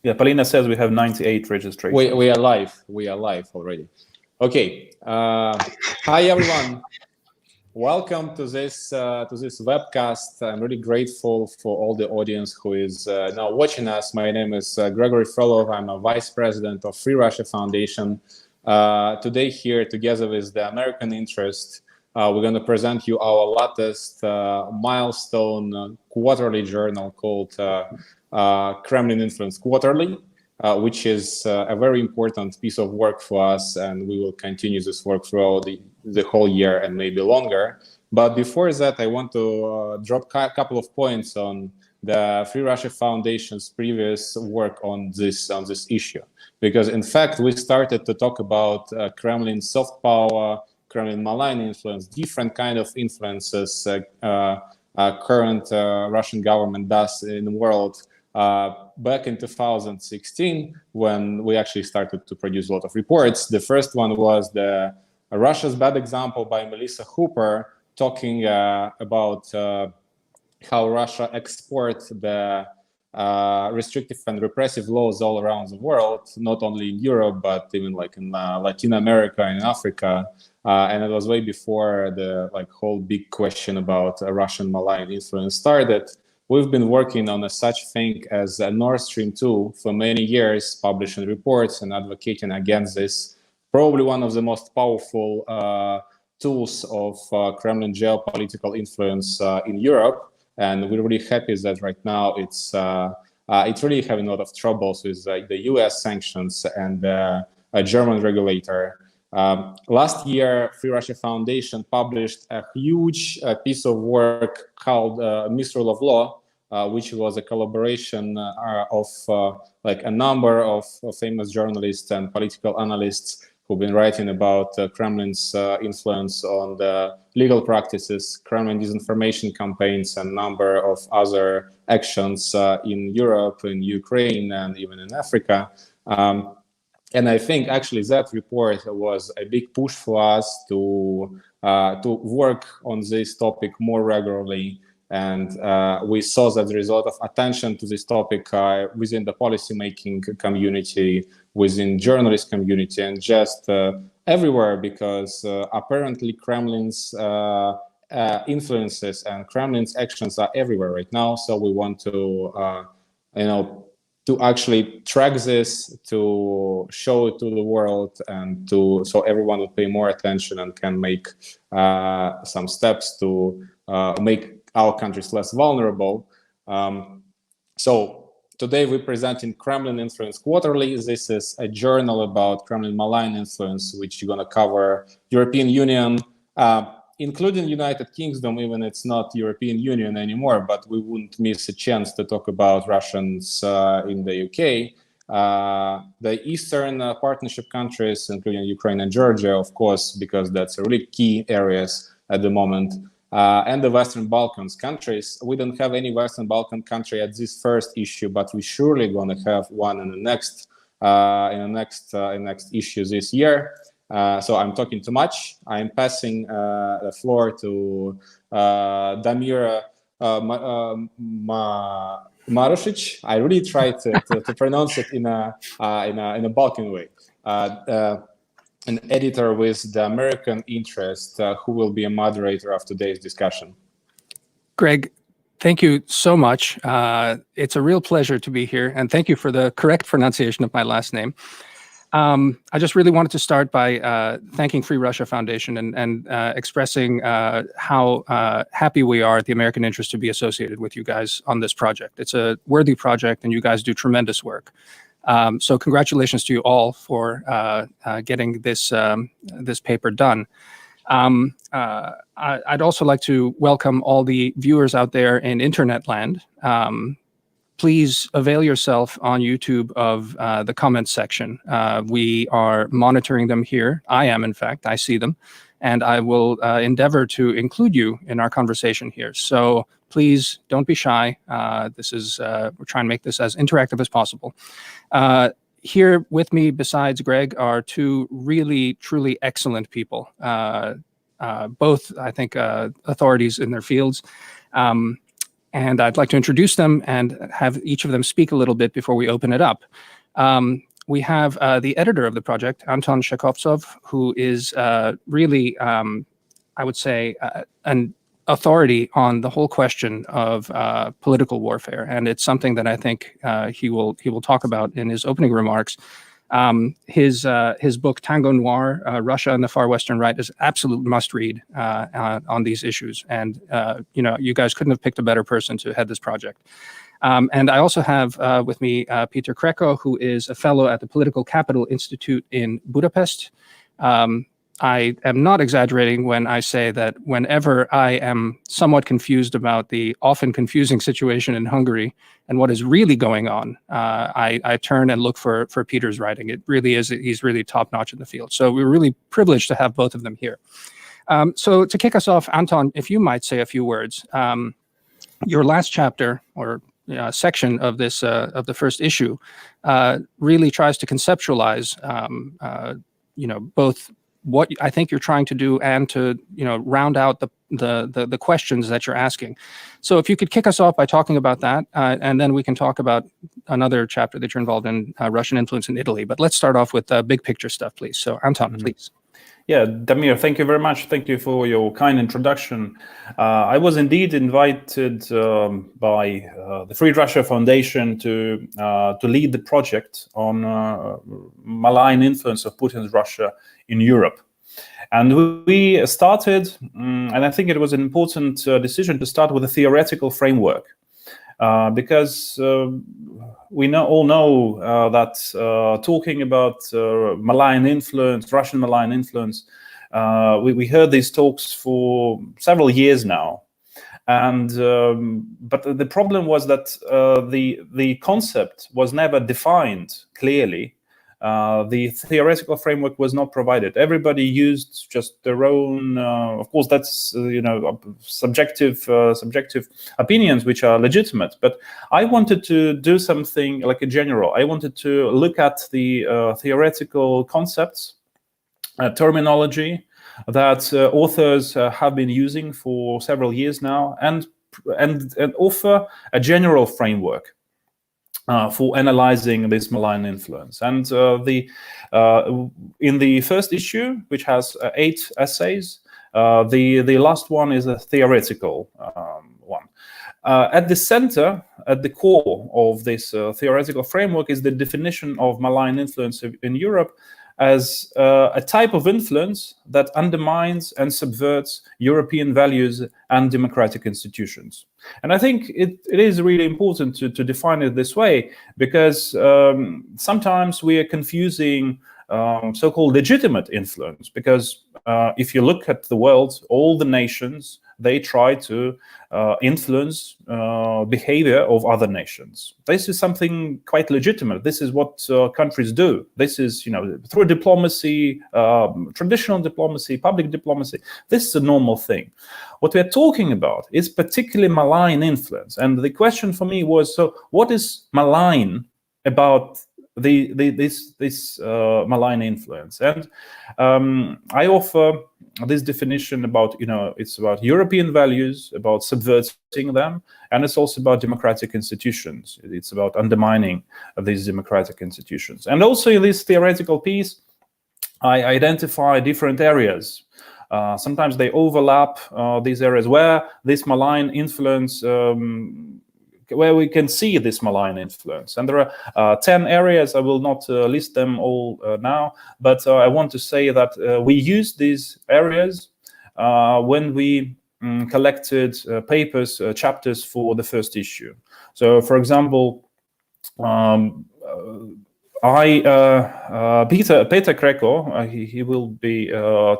Yeah, Polina says we have 98 registrations. We are live. We are live already. Okay. Hi everyone. Welcome to this webcast. I'm really grateful for all the audience who is now watching us. My name is Grigory Frolov. I'm a vice president of Free Russia Foundation. Today here, together with the American Interest, we're going to present you our latest milestone quarterly journal called Kremlin Influence Quarterly, which is a very important piece of work for us, and we will continue this work throughout the whole year and maybe longer. But before that, I want to drop a couple of points on the Free Russia Foundation's previous work on this issue, because in fact we started to talk about Kremlin soft power, Kremlin malign influence, different kind of influences current Russian government does in the world. Back in 2016, when we actually started to produce a lot of reports. The first one was the Russia's Bad Example by Melissa Hooper, talking about how Russia exports the restrictive and repressive laws all around the world, not only in Europe, but even like in Latin America and Africa. And it was way before the whole big question about Russian malign influence started. We've been working on such thing as Nord Stream 2 for many years, publishing reports and advocating against this. Probably one of the most powerful tools of Kremlin geopolitical influence in Europe. And we're really happy that right now it's really having a lot of troubles with the US sanctions and a German regulator. Last year, Free Russia Foundation published a huge piece of work called Misrule of Law, which was a collaboration of a number of famous journalists and political analysts who've been writing about Kremlin's influence on the legal practices, Kremlin disinformation campaigns, and a number of other actions in Europe, in Ukraine, and even in Africa. And I think actually that report was a big push for us to work on this topic more regularly. And we saw that there is a lot of attention to this topic within the policymaking community, within journalist community, and just everywhere, because apparently Kremlin's influences and Kremlin's actions are everywhere right now. So we want to, to actually track this, to show it to the world, and so everyone will pay more attention and can make some steps to make our countries less vulnerable. So today we're presenting Kremlin Influence Quarterly. This is a journal about Kremlin malign influence, which you're going to cover European Union, including United Kingdom, even it's not European Union anymore, but we wouldn't miss a chance to talk about Russians in the UK. The Eastern Partnership countries, including Ukraine and Georgia, of course, because that's really key areas at the moment. And the Western Balkans countries. We don't have any Western Balkan country at this first issue, but we surely going to have one in the next issue this year. So I'm talking too much. I'm passing the floor to Damir Marusic. I really tried to pronounce it in a Balkan way. An editor with the American Interest, who will be a moderator of today's discussion. Greg, thank you so much. It's a real pleasure to be here, and thank you for the correct pronunciation of my last name. I just really wanted to start by thanking Free Russia Foundation and expressing how happy we are at the American Interest to be associated with you guys on this project. It's a worthy project, and you guys do tremendous work. So congratulations to you all for getting this paper done. I'd also like to welcome all the viewers out there in internet land. Please avail yourself on YouTube of the comments section. We are monitoring them here. I am, in fact, I see them. And I will endeavor to include you in our conversation here. So please don't be shy. We're trying to make this as interactive as possible. Here with me, besides Greg, are two really, truly excellent people. Both, I think, authorities in their fields. and I'd like to introduce them and have each of them speak a little bit before we open it up. We have the editor of the project, Anton Shekhovtsov, who is really, I would say, an authority on the whole question of political warfare, and it's something that I think he will talk about in his opening remarks. His book Tango Noir, Russia and the Far Western Right, is absolute must-read on these issues, and you guys couldn't have picked a better person to head this project. And I also have with me Péter Krekó, who is a fellow at the Political Capital Institute in Budapest. I am not exaggerating when I say that whenever I am somewhat confused about the often confusing situation in Hungary and what is really going on, I turn and look for Peter's writing. It really is, he's really top-notch in the field. So we're really privileged to have both of them here. So to kick us off, Anton, if you might say a few words. Your last chapter, or section of this of the first issue, really tries to conceptualize, both what I think you're trying to do and to round out the questions that you're asking. So if you could kick us off by talking about that, and then we can talk about another chapter that you're involved in, Russian influence in Italy. But let's start off with big picture stuff, please. So Anton, please. Yeah, Damir, thank you very much. Thank you for your kind introduction. I was indeed invited by the Free Russia Foundation to lead the project on malign influence of Putin's Russia in Europe. And we started, and I think it was an important decision to start with a theoretical framework, because we all know that talking about malign influence, Russian malign influence, we heard these talks for several years now. And but the problem was that the concept was never defined clearly. The theoretical framework was not provided. Everybody used just their own. Of course, that's subjective opinions, which are legitimate. But I wanted to do something like a general. I wanted to look at the theoretical concepts, terminology that authors have been using for several years now, and offer a general framework for analyzing this malign influence. And in the first issue, which has 8 essays, the last one is a theoretical one. At the center, at the core of this theoretical framework, is the definition of malign influence in Europe as a type of influence that undermines and subverts European values and democratic institutions. And I think it is really important to define it this way, because sometimes we are confusing so-called legitimate influence, because if you look at the world, all the nations, they try to influence behavior of other nations. This is something quite legitimate. This is what countries do. This is, through diplomacy, traditional diplomacy, public diplomacy. This is a normal thing. What we're talking about is particularly malign influence. And the question for me was, so what is malign about this malign influence? And I offer this definition about, it's about European values, about subverting them, and it's also about democratic institutions. It's about undermining these democratic institutions. And also in this theoretical piece, I identify different areas. Sometimes they overlap, these areas where this malign influence, where we can see this malign influence. And there are 10 areas. I will not list them all now, but I want to say that we used these areas when we collected papers, chapters for the first issue. So, for example, Péter Krekó, he will be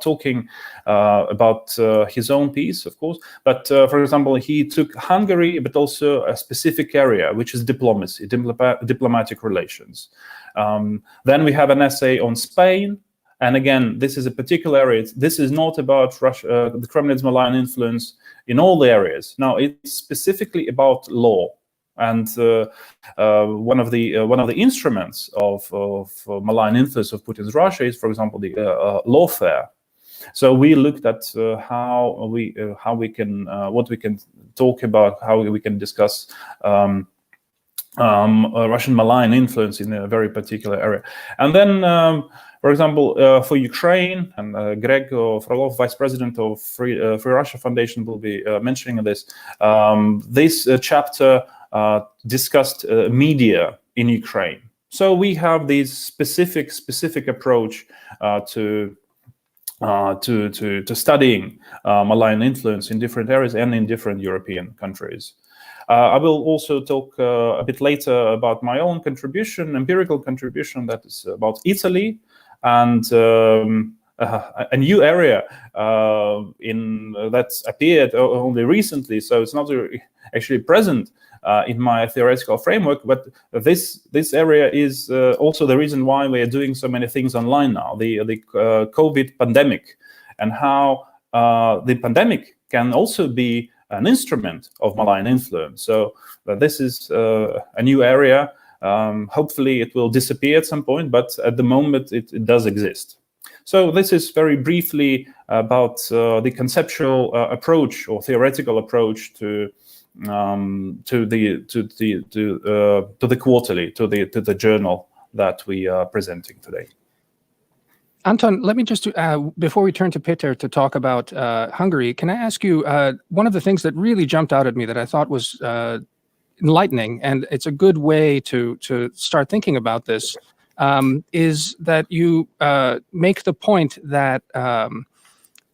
talking about his own piece, of course. But for example, he took Hungary, but also a specific area, which is diplomacy, diplomatic relations. Then we have an essay on Spain. And again, this is a particular area. This is not about Russia, the Kremlin's malign influence in all the areas. Now, it's specifically about law. And one of the instruments of malign influence of Putin's Russia is, for example, the lawfare. So we looked at how we can what we can talk about, how we can discuss Russian malign influence in a very particular area. And then, for example, for Ukraine, and Grigory Frolov, Vice President of Free Russia Foundation, will be mentioning this. This chapter discussed media in Ukraine. So we have this specific approach to studying malign influence in different areas and in different European countries. I will also talk a bit later about my own contribution, empirical contribution, that is about Italy and a new area that's appeared only recently. So it's not actually present in my theoretical framework, but this area is also the reason why we are doing so many things online now. The COVID pandemic, and how the pandemic can also be an instrument of malign influence. So this is a new area. Hopefully it will disappear at some point, but at the moment it does exist. So this is very briefly about the conceptual approach or theoretical approach to the quarterly, to the journal that we are presenting today. Anton, let me just, before we turn to Péter to talk about Hungary, can I ask you, one of the things that really jumped out at me that I thought was enlightening, and it's a good way to start thinking about this, is that you make the point that,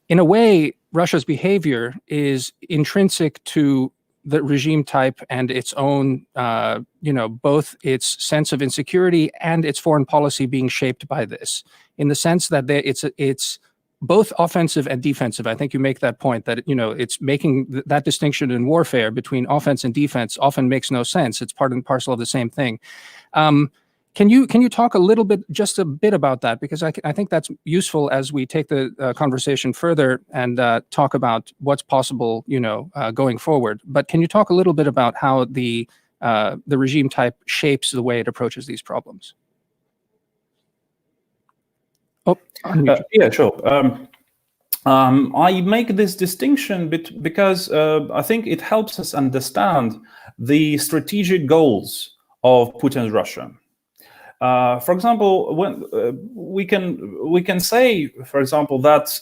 in a way, Russia's behavior is intrinsic to the regime type and its own, both its sense of insecurity and its foreign policy being shaped by this, in the sense that it's both offensive and defensive. I think you make that point that, it's making that distinction in warfare between offense and defense often makes no sense. It's part and parcel of the same thing. Can you talk just a bit about that? Because I think that's useful as we take the conversation further and talk about what's possible, going forward. But can you talk a little bit about how the regime type shapes the way it approaches these problems? Oh, yeah, sure. I make this distinction because I think it helps us understand the strategic goals of Putin's Russia. For example, when we can say, for example, that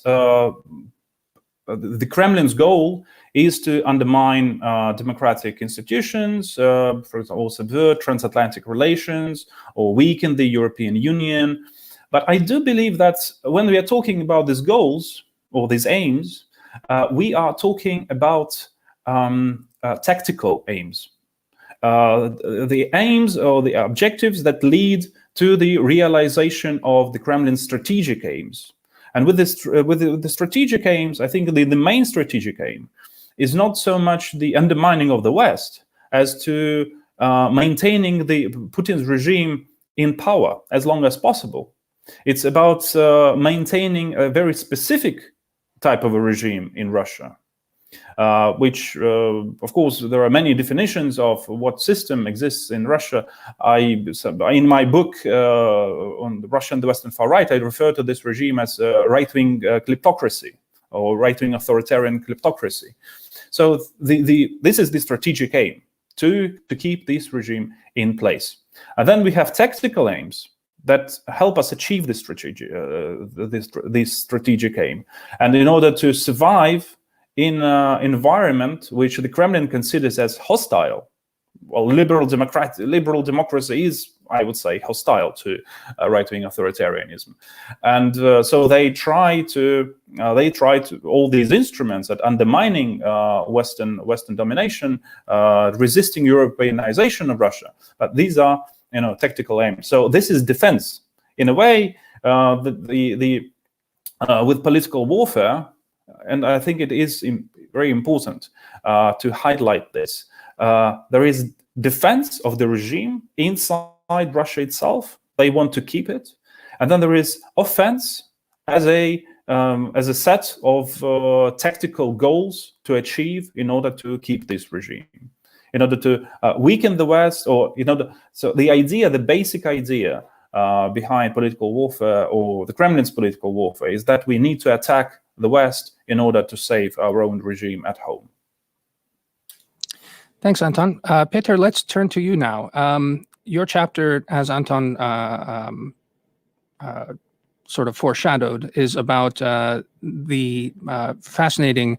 the Kremlin's goal is to undermine democratic institutions, for example, subvert transatlantic relations or weaken the European Union. But I do believe that when we are talking about these goals or these aims, we are talking about tactical aims. The aims or the objectives that lead to the realization of the Kremlin's strategic aims. And with the strategic aims, I think the main strategic aim is not so much the undermining of the West as to maintaining the Putin's regime in power as long as possible. It's about maintaining a very specific type of a regime in Russia. Which, of course, there are many definitions of what system exists in Russia. In my book on Russia and the Western far right, I refer to this regime as right-wing kleptocracy or right-wing authoritarian kleptocracy. So this is the strategic aim, to keep this regime in place. And then we have tactical aims that help us achieve this strategic aim. And in order to survive in an environment which the Kremlin considers as hostile, well, liberal democracy is, I would say, hostile to right-wing authoritarianism, and so they try to all these instruments at undermining Western domination, resisting Europeanization of Russia. But these are, tactical aims. So this is defense in a way. With political warfare. And I think it is very important to highlight this. There is defense of the regime inside Russia itself. They want to keep it. And then there is offense as a set of tactical goals to achieve in order to keep this regime, in order to weaken the West, or so the basic idea behind political warfare, or the Kremlin's political warfare, is that we need to attack the West in order to save our own regime at home. Thanks, Anton. Péter, let's turn to you now. Your chapter, as Anton sort of foreshadowed, is about the fascinating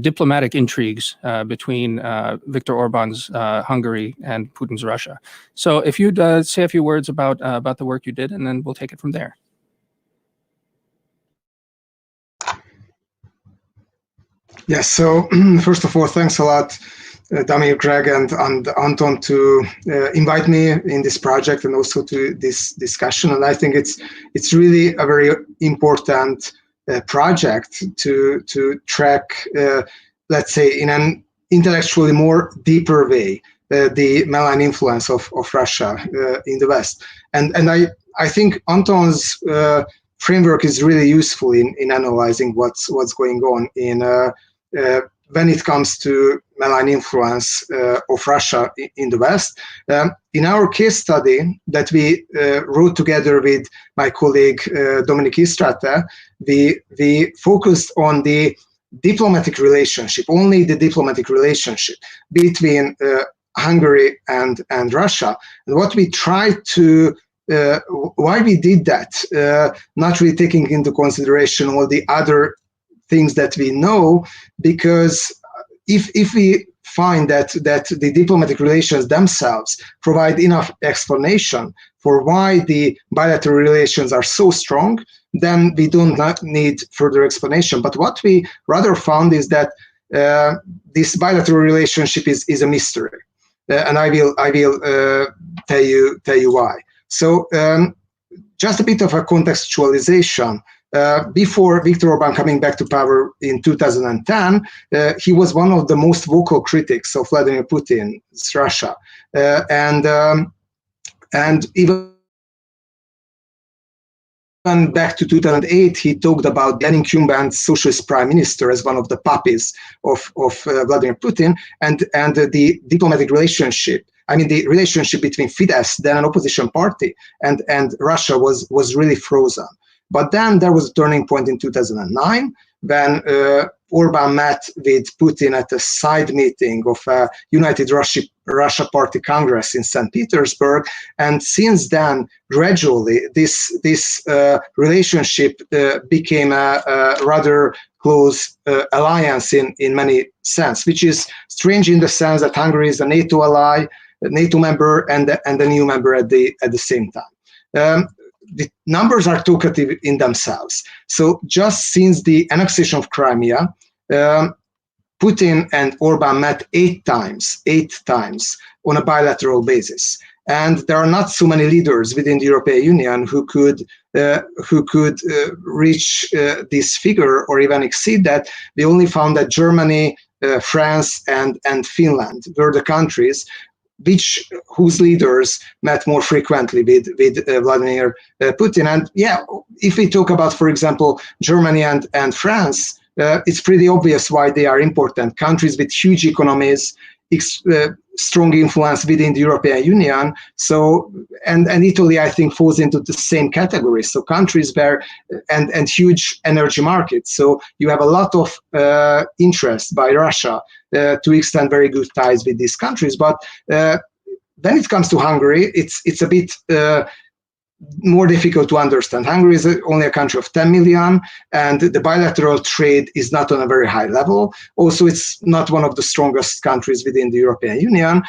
diplomatic intrigues between Viktor Orban's Hungary and Putin's Russia. So if you'd say a few words about the work you did, and then we'll take it from there. Yes, so first of all, thanks a lot, Damir, Greg, and Anton, to invite me in this project and also to this discussion. And I think it's really a very important project to track, let's say, in an intellectually more deeper way, the malign influence of Russia in the West. And I think Anton's framework is really useful in analyzing what's going on in when it comes to malign influence of Russia in the West. In our case study that we wrote together with my colleague Dominic Istrate, we focused on the diplomatic relationship, only the diplomatic relationship between Hungary and Russia. And what we tried to why we did that, not really taking into consideration all the other things that we know, because if we find that the diplomatic relations themselves provide enough explanation for why the bilateral relations are so strong, then we do not need further explanation. But what we rather found is that this bilateral relationship is a mystery, and I will tell you why. So just a bit of a contextualization. Before Viktor Orban coming back to power in 2010, he was one of the most vocal critics of Vladimir Putin's Russia, and even back to 2008, he talked about the incumbent socialist prime minister as one of the puppies of Vladimir Putin, and the diplomatic relationship. I mean, the relationship between Fidesz, then an opposition party, and Russia was really frozen. But then there was a turning point in 2009 when Orban met with Putin at a side meeting of a United Russia Party Congress in St. Petersburg. And since then, gradually, this relationship became a rather close alliance in many sense, which is strange in the sense that Hungary is a NATO ally, a NATO member, and a new member at the same time. The numbers are talkative in themselves. So just since the annexation of Crimea, Putin and Orban met eight times on a bilateral basis. And there are not so many leaders within the European Union who could reach this figure or even exceed that. We only found that Germany, France, and Finland were the countries whose leaders met more frequently with Vladimir Putin. And yeah, if we talk about, for example, Germany and France, it's pretty obvious why they are important countries with huge economies, strong influence within the European Union. So, and Italy, I think, falls into the same category. So countries where, and huge energy markets. So you have a lot of interest by Russia to extend very good ties with these countries. But when it comes to Hungary, it's a bit more difficult to understand. Hungary is only a country of 10 million, and the bilateral trade is not on a very high level. Also, it's not one of the strongest countries within the European Union.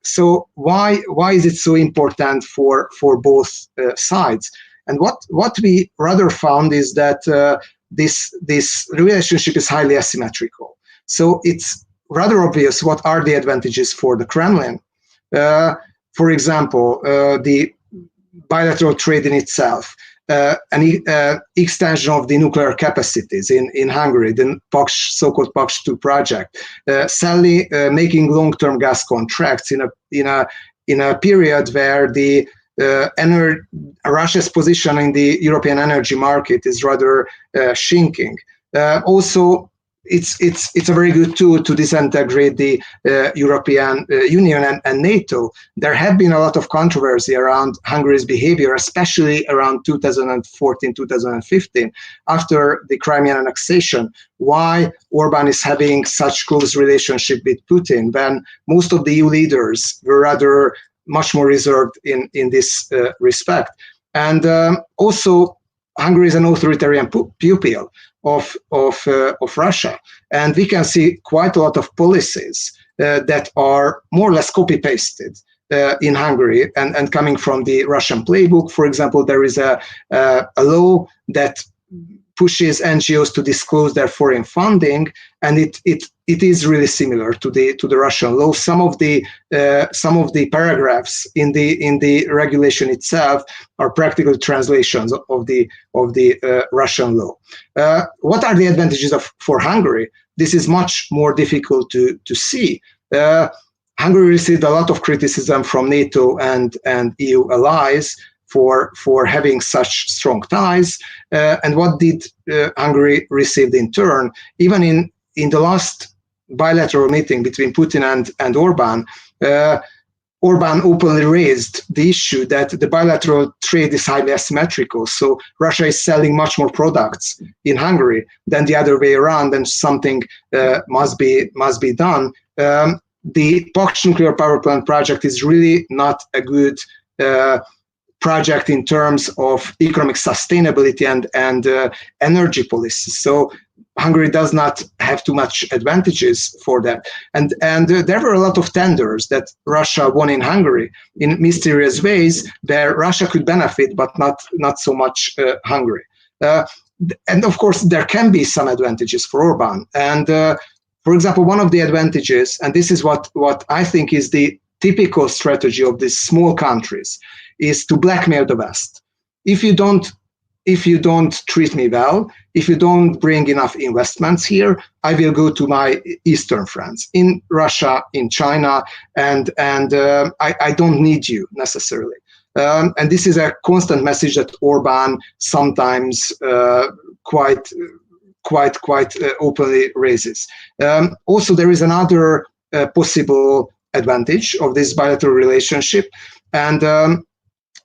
So why is it so important for both sides? And what we rather found is that this relationship is highly asymmetrical. So it's rather obvious what are the advantages for the Kremlin. For example, the bilateral trade in itself, an extension of the nuclear capacities in Hungary, the so-called Paks 2 project, sadly making long-term gas contracts in a period where the Russia's position in the European energy market is rather shrinking. Also, it's a very good tool to disintegrate the European Union and NATO. There have been a lot of controversy around Hungary's behavior, especially around 2014, 2015, after the Crimean annexation. Why Orban is having such close relationship with Putin when most of the EU leaders were rather much more reserved in this respect. And also, Hungary is an authoritarian pupil of Russia, and we can see quite a lot of policies that are more or less copy-pasted in Hungary and coming from the Russian playbook. For example, there is a law that pushes NGOs to disclose their foreign funding, and it is really similar to the Russian law. Some of the paragraphs in the regulation itself are practical translations of the Russian law. What are the advantages for Hungary? This is much more difficult to see. Hungary received a lot of criticism from NATO and EU allies for having such strong ties. And what did Hungary receive in turn? Even in the last bilateral meeting between Putin and Orban, Orban openly raised the issue that the bilateral trade is highly asymmetrical. So Russia is selling much more products in Hungary than the other way around, and something must be done. The Paks nuclear power plant project is really not a good project in terms of economic sustainability and energy policy. So Hungary does not have too much advantages for that. And there were a lot of tenders that Russia won in Hungary in mysterious ways where Russia could benefit, but not so much Hungary. And of course, there can be some advantages for Orban. And for example, one of the advantages, and this is what I think is the typical strategy of these small countries, is to blackmail the West. If you don't treat me well, if you don't bring enough investments here, I will go to my Eastern friends in Russia, in China, and I don't need you necessarily. And this is a constant message that Orban sometimes quite openly raises. Also, there is another possible advantage of this bilateral relationship, and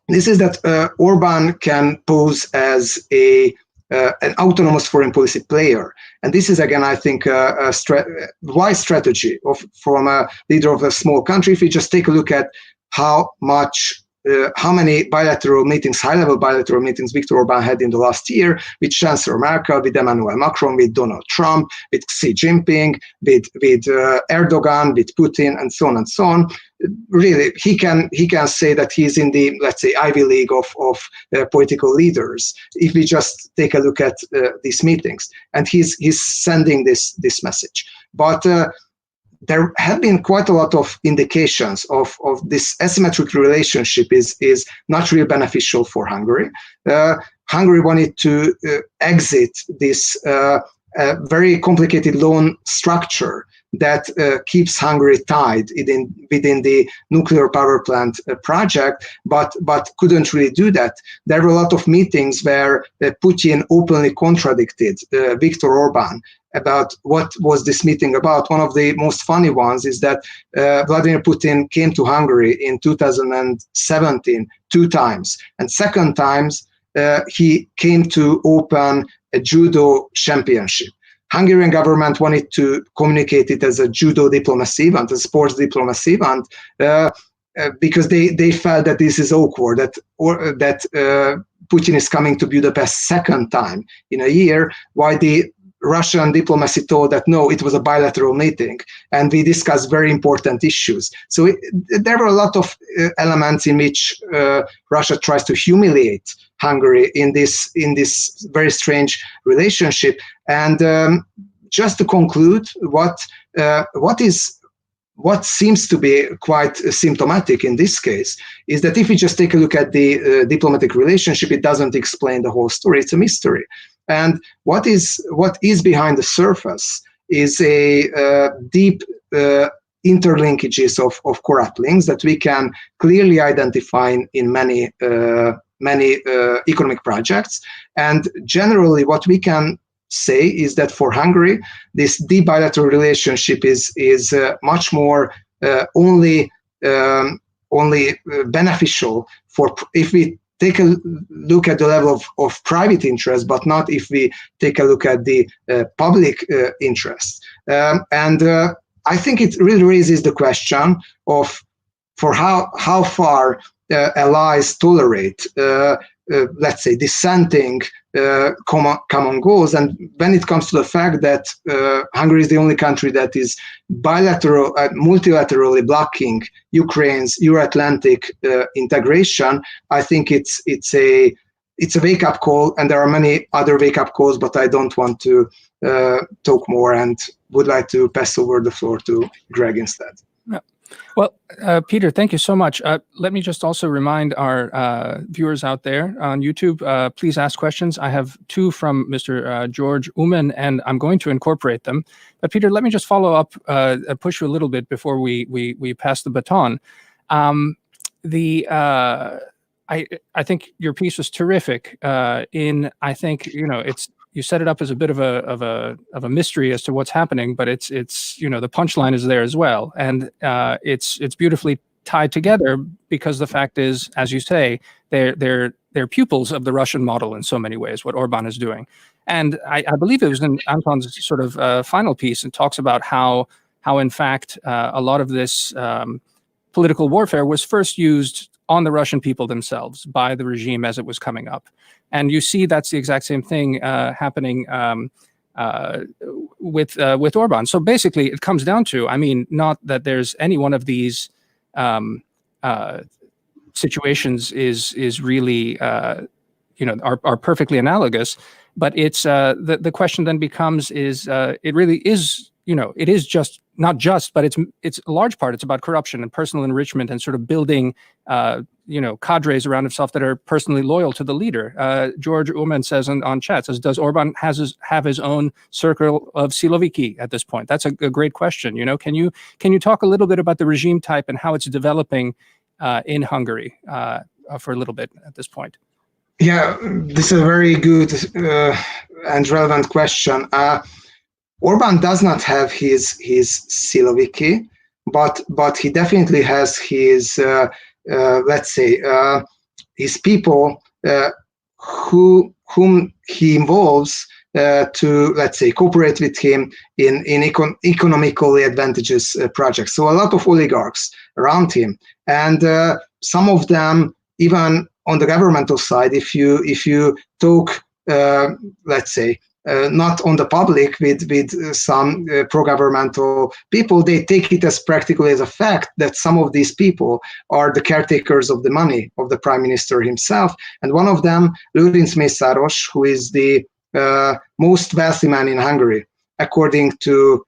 this is that Orban can pose as an autonomous foreign policy player. And this is, again, I think, a wise strategy from a leader of a small country. If you just take a look at how many bilateral meetings, high-level bilateral meetings Viktor Orban had in the last year with Chancellor Merkel, with Emmanuel Macron, with Donald Trump, with Xi Jinping, with Erdogan, with Putin, and so on and so on. Really, he can say that he's in the, let's say, Ivy League of political leaders. If we just take a look at these meetings, and he's sending this message, but. There have been quite a lot of indications of this asymmetric relationship is not really beneficial for Hungary. Hungary wanted to exit this very complicated loan structure that keeps Hungary tied within the nuclear power plant project, but couldn't really do that. There were a lot of meetings where Putin openly contradicted Viktor Orban about what was this meeting about. One of the most funny ones is that Vladimir Putin came to Hungary in 2017 2 times, and second times he came to open a judo championship. Hungarian government wanted to communicate it as a judo diplomacy event, a sports diplomacy event, because they felt that this is awkward, that Putin is coming to Budapest second time in a year, while the Russian diplomacy told that no, it was a bilateral meeting, and we discussed very important issues. So there were a lot of elements in which Russia tries to humiliate Hungary in this very strange relationship. And just to conclude, what seems to be quite symptomatic in this case is that if you just take a look at the diplomatic relationship, it doesn't explain the whole story. It's a mystery. And what is behind the surface is a deep interlinkages of corrupt links that we can clearly identify in many economic projects. And generally, what we can say is that for Hungary, this bilateral relationship is much more only beneficial for if we take a look at the level of private interest, but not if we take a look at the public interest. And I think it really raises the question of for how far allies tolerate, let's say, dissenting common goals. And when it comes to the fact that Hungary is the only country that is multilaterally blocking Ukraine's Euro-Atlantic integration, I think it's a wake-up call, and there are many other wake-up calls, but I don't want to talk more and would like to pass over the floor to Greg instead. Yeah. Well, Peter, thank you so much. Let me just also remind our viewers out there on YouTube, please ask questions. I have two from Mr. George Uman, and I'm going to incorporate them. But Peter, let me just follow up, push you a little bit before we pass the baton. I think your piece was terrific. I think you set it up as a bit of a mystery as to what's happening, but it's the punchline is there as well, and it's beautifully tied together because the fact is, as you say, they're pupils of the Russian model in so many ways. What Orban is doing, and I believe it was in Anton's sort of final piece, and talks about how in fact a lot of this political warfare was first used on the Russian people themselves by the regime as it was coming up. And you see that's the exact same thing happening with Orban. So basically, it comes down to, not that there's any one of these situations is really are perfectly analogous, but it's the question then becomes it really is it is just not just, but it's a large part. It's about corruption and personal enrichment and sort of building cadres around himself that are personally loyal to the leader. George Uman says on chat, does Orban have his own circle of Siloviki at this point? That's a great question. Can you talk a little bit about the regime type and how it's developing in Hungary for a little bit at this point? Yeah, this is a very good and relevant question. Orban does not have his Siloviki, but he definitely has his let's say his people whom he involves to, let's say, cooperate with him in economically advantageous projects. So a lot of oligarchs around him, and some of them even on the governmental side. If you talk, let's say, not on the public with some pro-governmental people, they take it as practically as a fact that some of these people are the caretakers of the money of the prime minister himself. And one of them, Lőrinc Mészáros, who is the most wealthy man in Hungary, according to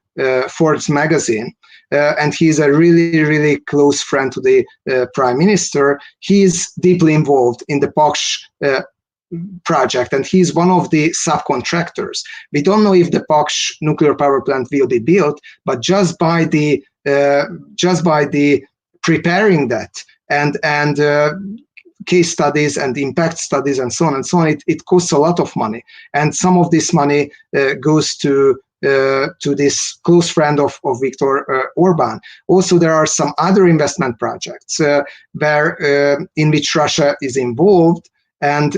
Forbes magazine, and he's a really, really close friend to the prime minister. He's deeply involved in the Paks project, and he's one of the subcontractors. We don't know if the Paks nuclear power plant will be built, but just by the preparing that and case studies and impact studies and so on, it costs a lot of money, and some of this money goes to this close friend of Viktor Orban. Also, there are some other investment projects in which Russia is involved, and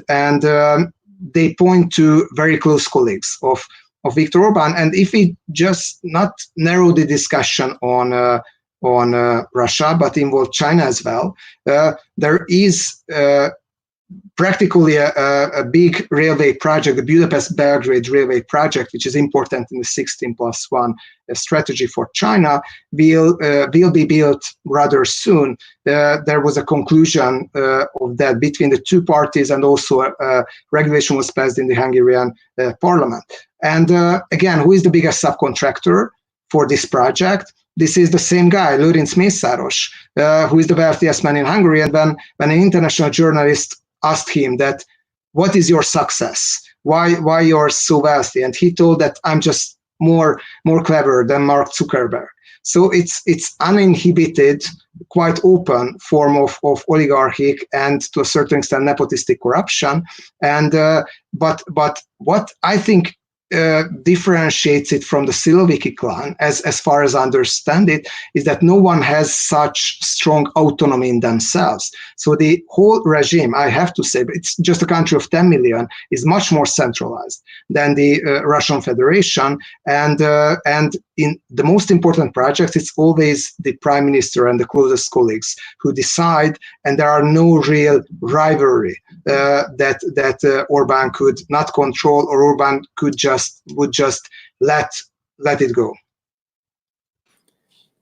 they point to very close colleagues of Viktor Orban. And if we just not narrow the discussion on Russia, but involve China as well, there is practically a big railway project, the Budapest-Belgrade railway project, which is important in the 16+1 strategy for China, will be built rather soon. There was a conclusion of that between the two parties, and also a regulation was passed in the Hungarian parliament. And again, who is the biggest subcontractor for this project? This is the same guy, Lőrinc Mészáros, who is the wealthiest man in Hungary. And when an international journalist asked him that, what is your success? Why you're so wealthy? And he told that I'm just more clever than Mark Zuckerberg. So it's uninhibited, quite open form of oligarchic and to a certain extent nepotistic corruption. And but what I think differentiates it from the Siloviki clan, as far as I understand it, is that no one has such strong autonomy in themselves. So the whole regime, I have to say, it's just a country of 10 million, is much more centralized than the Russian Federation. And in the most important projects, it's always the prime minister and the closest colleagues who decide, and there are no real rivalry that Orban could not control, or Orban would just let it go.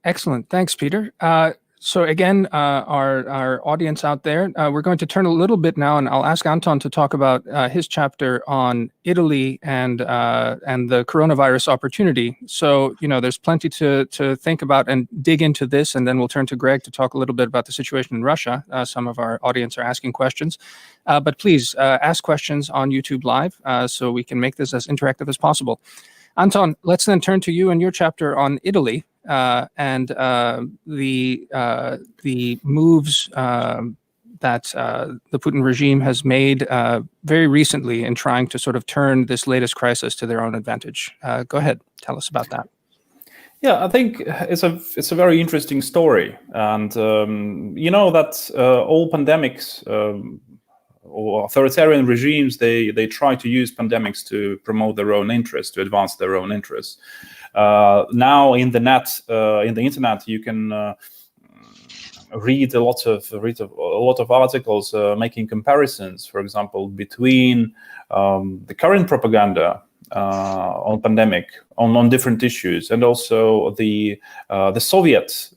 Excellent. Thanks, Peter. So again, our audience out there, we're going to turn a little bit now, and I'll ask Anton to talk about his chapter on Italy and the coronavirus opportunity. So, there's plenty to think about and dig into this, and then we'll turn to Greg to talk a little bit about the situation in Russia. Some of our audience are asking questions, but please ask questions on YouTube Live so we can make this as interactive as possible. Anton, let's then turn to you and your chapter on Italy. And the moves that the Putin regime has made very recently in trying to sort of turn this latest crisis to their own advantage. Go ahead, tell us about that. Yeah, I think it's a very interesting story, and you know that all pandemics or authoritarian regimes, they try to use pandemics to promote their own interests, to advance their own interests. Now in the internet, you can read a lot of articles making comparisons, for example, between the current propaganda on pandemic on different issues, and also the Soviet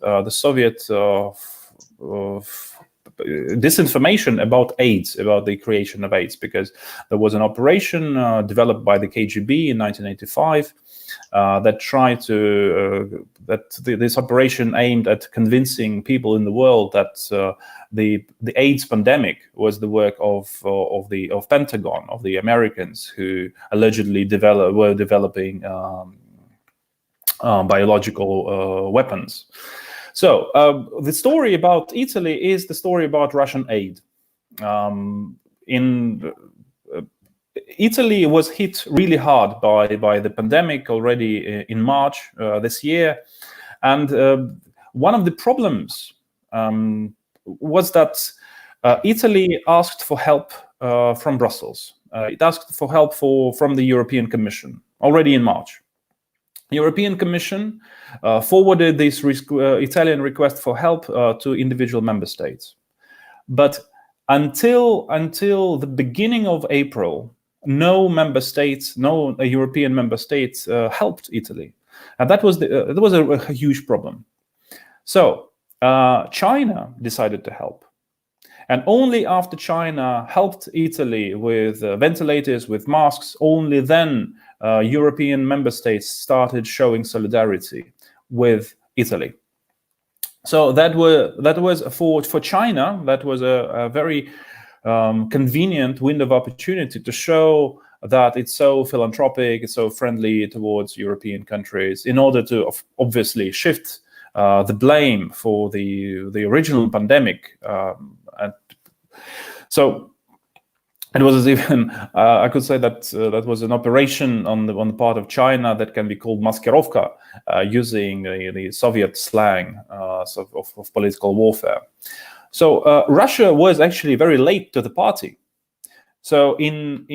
disinformation about AIDS, about the creation of AIDS, because there was an operation developed by the KGB in 1985 that tried to this operation aimed at convincing people in the world that the AIDS pandemic was the work of Pentagon, of the Americans, who allegedly were developing biological weapons. So the story about Italy is the story about Russian aid. Italy was hit really hard by the pandemic already in March this year. And one of the problems was that Italy asked for help from Brussels. It asked for help from the European Commission already in March. The European Commission forwarded this Italian request for help to individual member states. But until the beginning of April, no European member states helped Italy, and that was a huge problem. So China decided to help, and only after China helped Italy with ventilators, with masks, only then European member states started showing solidarity with Italy. So that was for China, that was a very convenient window of opportunity to show that it's so philanthropic, it's so friendly towards European countries, in order to obviously shift the blame for the original pandemic. And so it was even I could say that that was an operation on the part of China that can be called maskirovka, using the Soviet slang of political warfare. So Russia was actually very late to the party. So in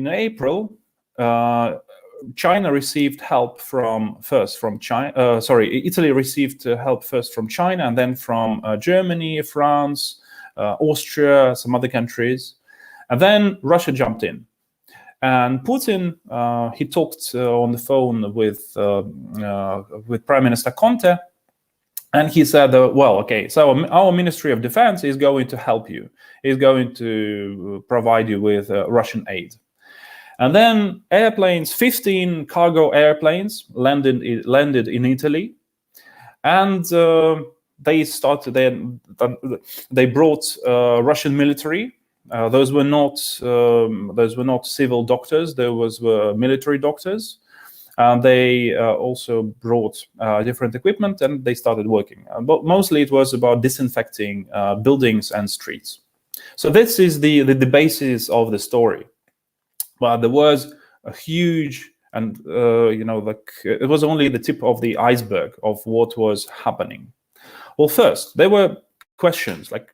April, China received help Italy received help first from China, and then from Germany, France, Austria, some other countries, and then Russia jumped in. And Putin, he talked on the phone with Prime Minister Conte. And he said, well, okay, so our Ministry of Defense is going to help you. Is going to provide you with Russian aid. And then 15 cargo airplanes landed in Italy. And they brought Russian military. Those were not civil doctors. Those were military doctors. They also brought different equipment, and they started working. But mostly it was about disinfecting buildings and streets. So this is the basis of the story. But there was a huge And it was only the tip of the iceberg of what was happening. Well, first, there were questions like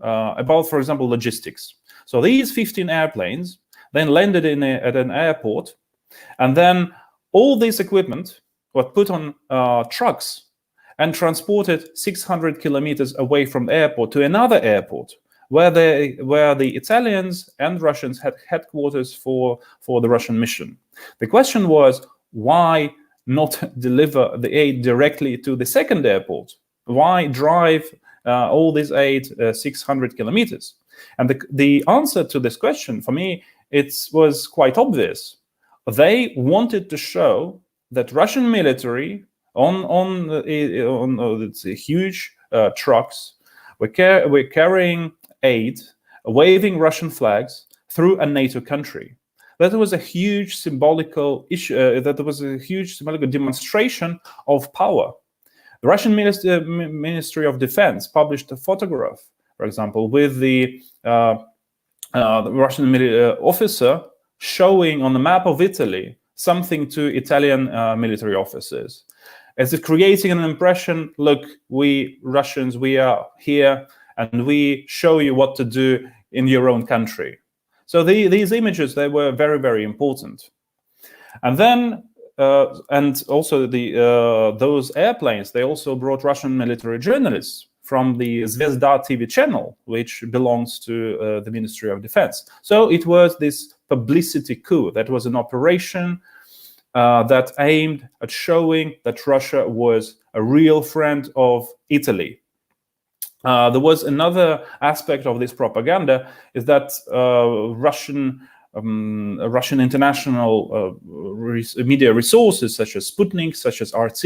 about, for example, logistics. So these 15 airplanes then landed at an airport, and then all this equipment was put on trucks and transported 600 kilometers away from the airport to another airport, where the Italians and Russians had headquarters for the Russian mission. The question was, why not deliver the aid directly to the second airport? Why drive all this aid 600 kilometers? And the answer to this question, for me, it was quite obvious. They wanted to show that Russian military on huge trucks were carrying aid, waving Russian flags through a NATO country. That was a huge symbolical issue. That was a huge symbolical demonstration of power. The Russian Ministry of Defense published a photograph, for example, with the Russian officer showing on the map of Italy something to Italian military officers, as if creating an impression, look, we Russians, we are here, and we show you what to do in your own country. So these images, they were very, very important. And then, and also those airplanes, they also brought Russian military journalists from the Zvezda TV channel, which belongs to the Ministry of Defense. So it was this publicity coup. That was an operation that aimed at showing that Russia was a real friend of Italy. There was another aspect of this propaganda, is that Russian international media resources such as Sputnik, such as RT,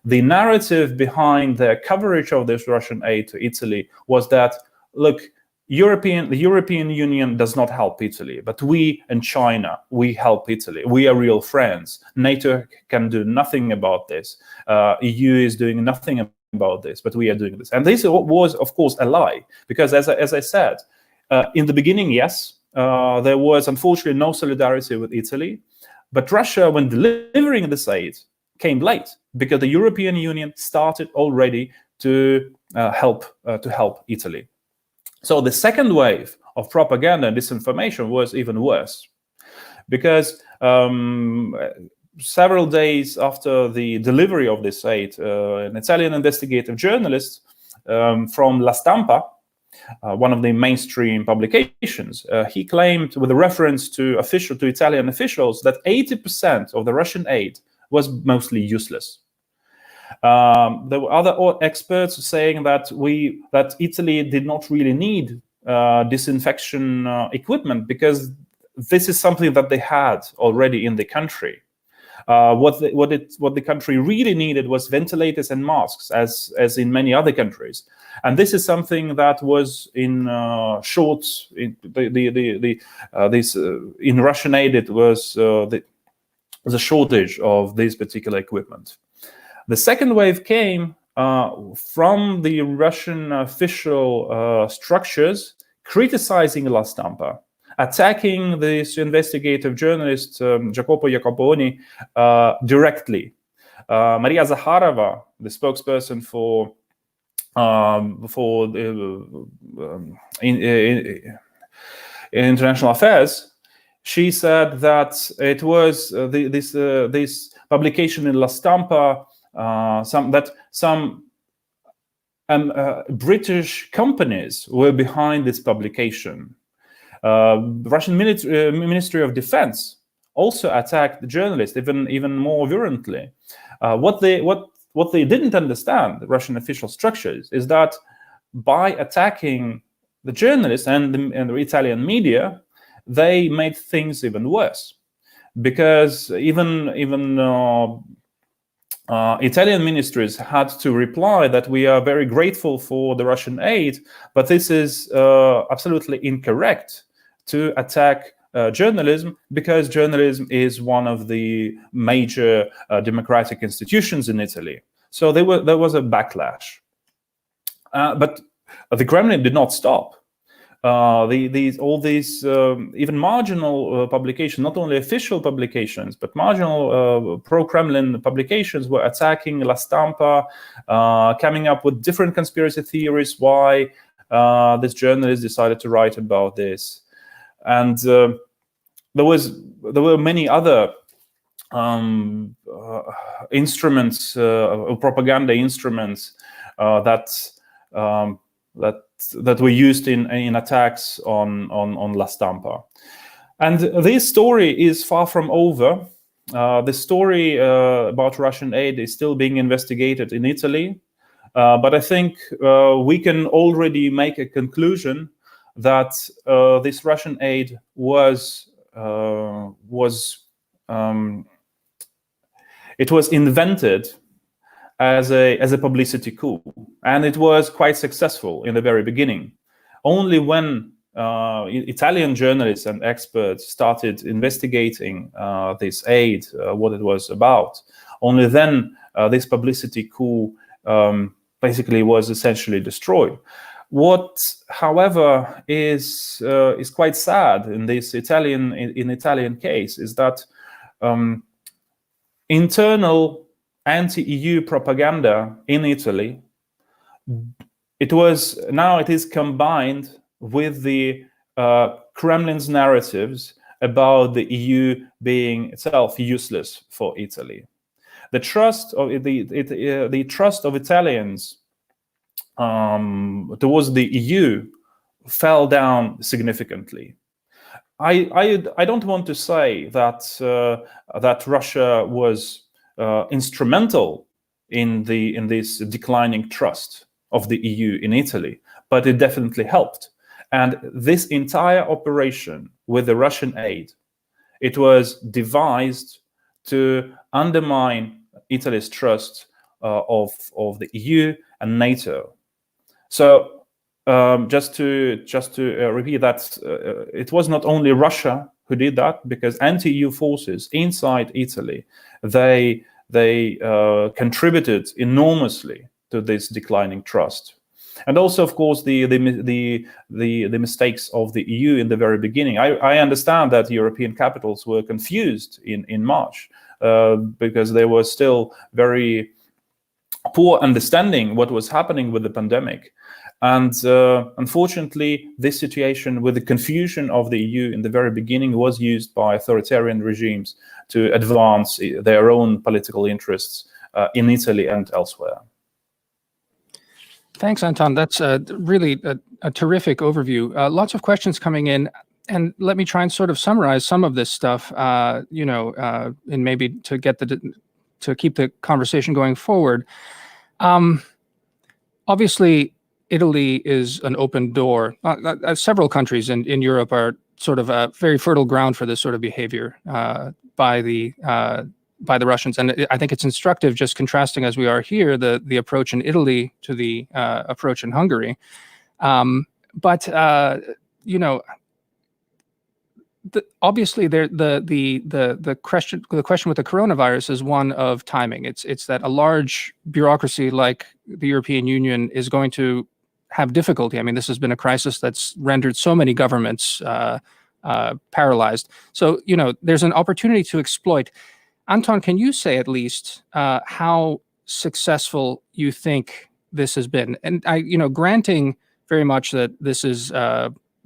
the narrative behind their coverage of this Russian aid to Italy was that, look, the European Union does not help Italy, but we and China, we help Italy. We are real friends. NATO can do nothing about this. EU is doing nothing about this, but we are doing this. And this was, of course, a lie, because as I said, in the beginning, yes, there was unfortunately no solidarity with Italy, but Russia, when delivering this aid, came late because the European Union started already to help Italy. So the second wave of propaganda and disinformation was even worse, because several days after the delivery of this aid, an Italian investigative journalist from La Stampa, one of the mainstream publications, he claimed, with a reference to Italian officials, that 80% of the Russian aid was mostly useless. There were other experts saying that Italy did not really need disinfection equipment, because this is something that they had already in the country. What the country really needed was ventilators and masks, as in many other countries, and this is something that was in short. In Russian aid, it was the shortage of this particular equipment. The second wave came from the Russian official structures criticizing La Stampa, attacking this investigative journalist, Jacopo Jacoponi, directly. Maria Zakharova, the spokesperson for international affairs, she said that it was this publication in La Stampa, some British companies were behind this publication. The Russian Ministry of Defense also attacked the journalists even more virulently. What they didn't understand, the Russian official structures, is that by attacking the journalists and the Italian media, they made things even worse, because even Italian ministries had to reply that we are very grateful for the Russian aid, but this is absolutely incorrect to attack journalism, because journalism is one of the major democratic institutions in Italy. So there was a backlash. But the Kremlin did not stop. all these even marginal publications, not only official publications, but marginal pro-Kremlin publications were attacking La Stampa, coming up with different conspiracy theories why this journalist decided to write about this. And there were many other instruments, propaganda instruments that were used in attacks on La Stampa. And this story is far from over. The story about Russian aid is still being investigated in Italy, but I think we can already make a conclusion that this Russian aid was invented as a publicity coup, and it was quite successful in the very beginning. Only when Italian journalists and experts started investigating this aid, what it was about, only then this publicity coup basically was essentially destroyed. What, however, is quite sad in this Italian case is that internal anti-EU propaganda in Italy, it is combined with the Kremlin's narratives about the EU being itself useless for Italy. The trust of the trust of Italians towards the EU fell down significantly. I don't want to say that Russia was instrumental in this declining trust of the EU in Italy, but it definitely helped. And this entire operation with the Russian aid, it was devised to undermine Italy's trust of the EU and NATO. So just to repeat that, it was not only Russia who did that, because anti-EU forces inside Italy, they contributed enormously to this declining trust. And also, of course, the mistakes of the EU in the very beginning. I understand that European capitals were confused in March because they were still very poor understanding what was happening with the pandemic. And unfortunately, this situation with the confusion of the EU in the very beginning was used by authoritarian regimes to advance their own political interests in Italy and elsewhere. Thanks, Anton. That's really a terrific overview. Lots of questions coming in. And let me try and sort of summarize some of this stuff, and maybe to keep the conversation going forward. Obviously, Italy is an open door. Several countries in Europe are sort of a very fertile ground for this sort of behavior by the Russians. And I think it's instructive, just contrasting as we are here, the approach in Italy to the approach in Hungary. Obviously, the question with the coronavirus is one of timing. It's that a large bureaucracy like the European Union is going to have difficulty. I mean, this has been a crisis that's rendered so many governments paralyzed. So, there's an opportunity to exploit. Anton, can you say at least how successful you think this has been? And granting very much that this is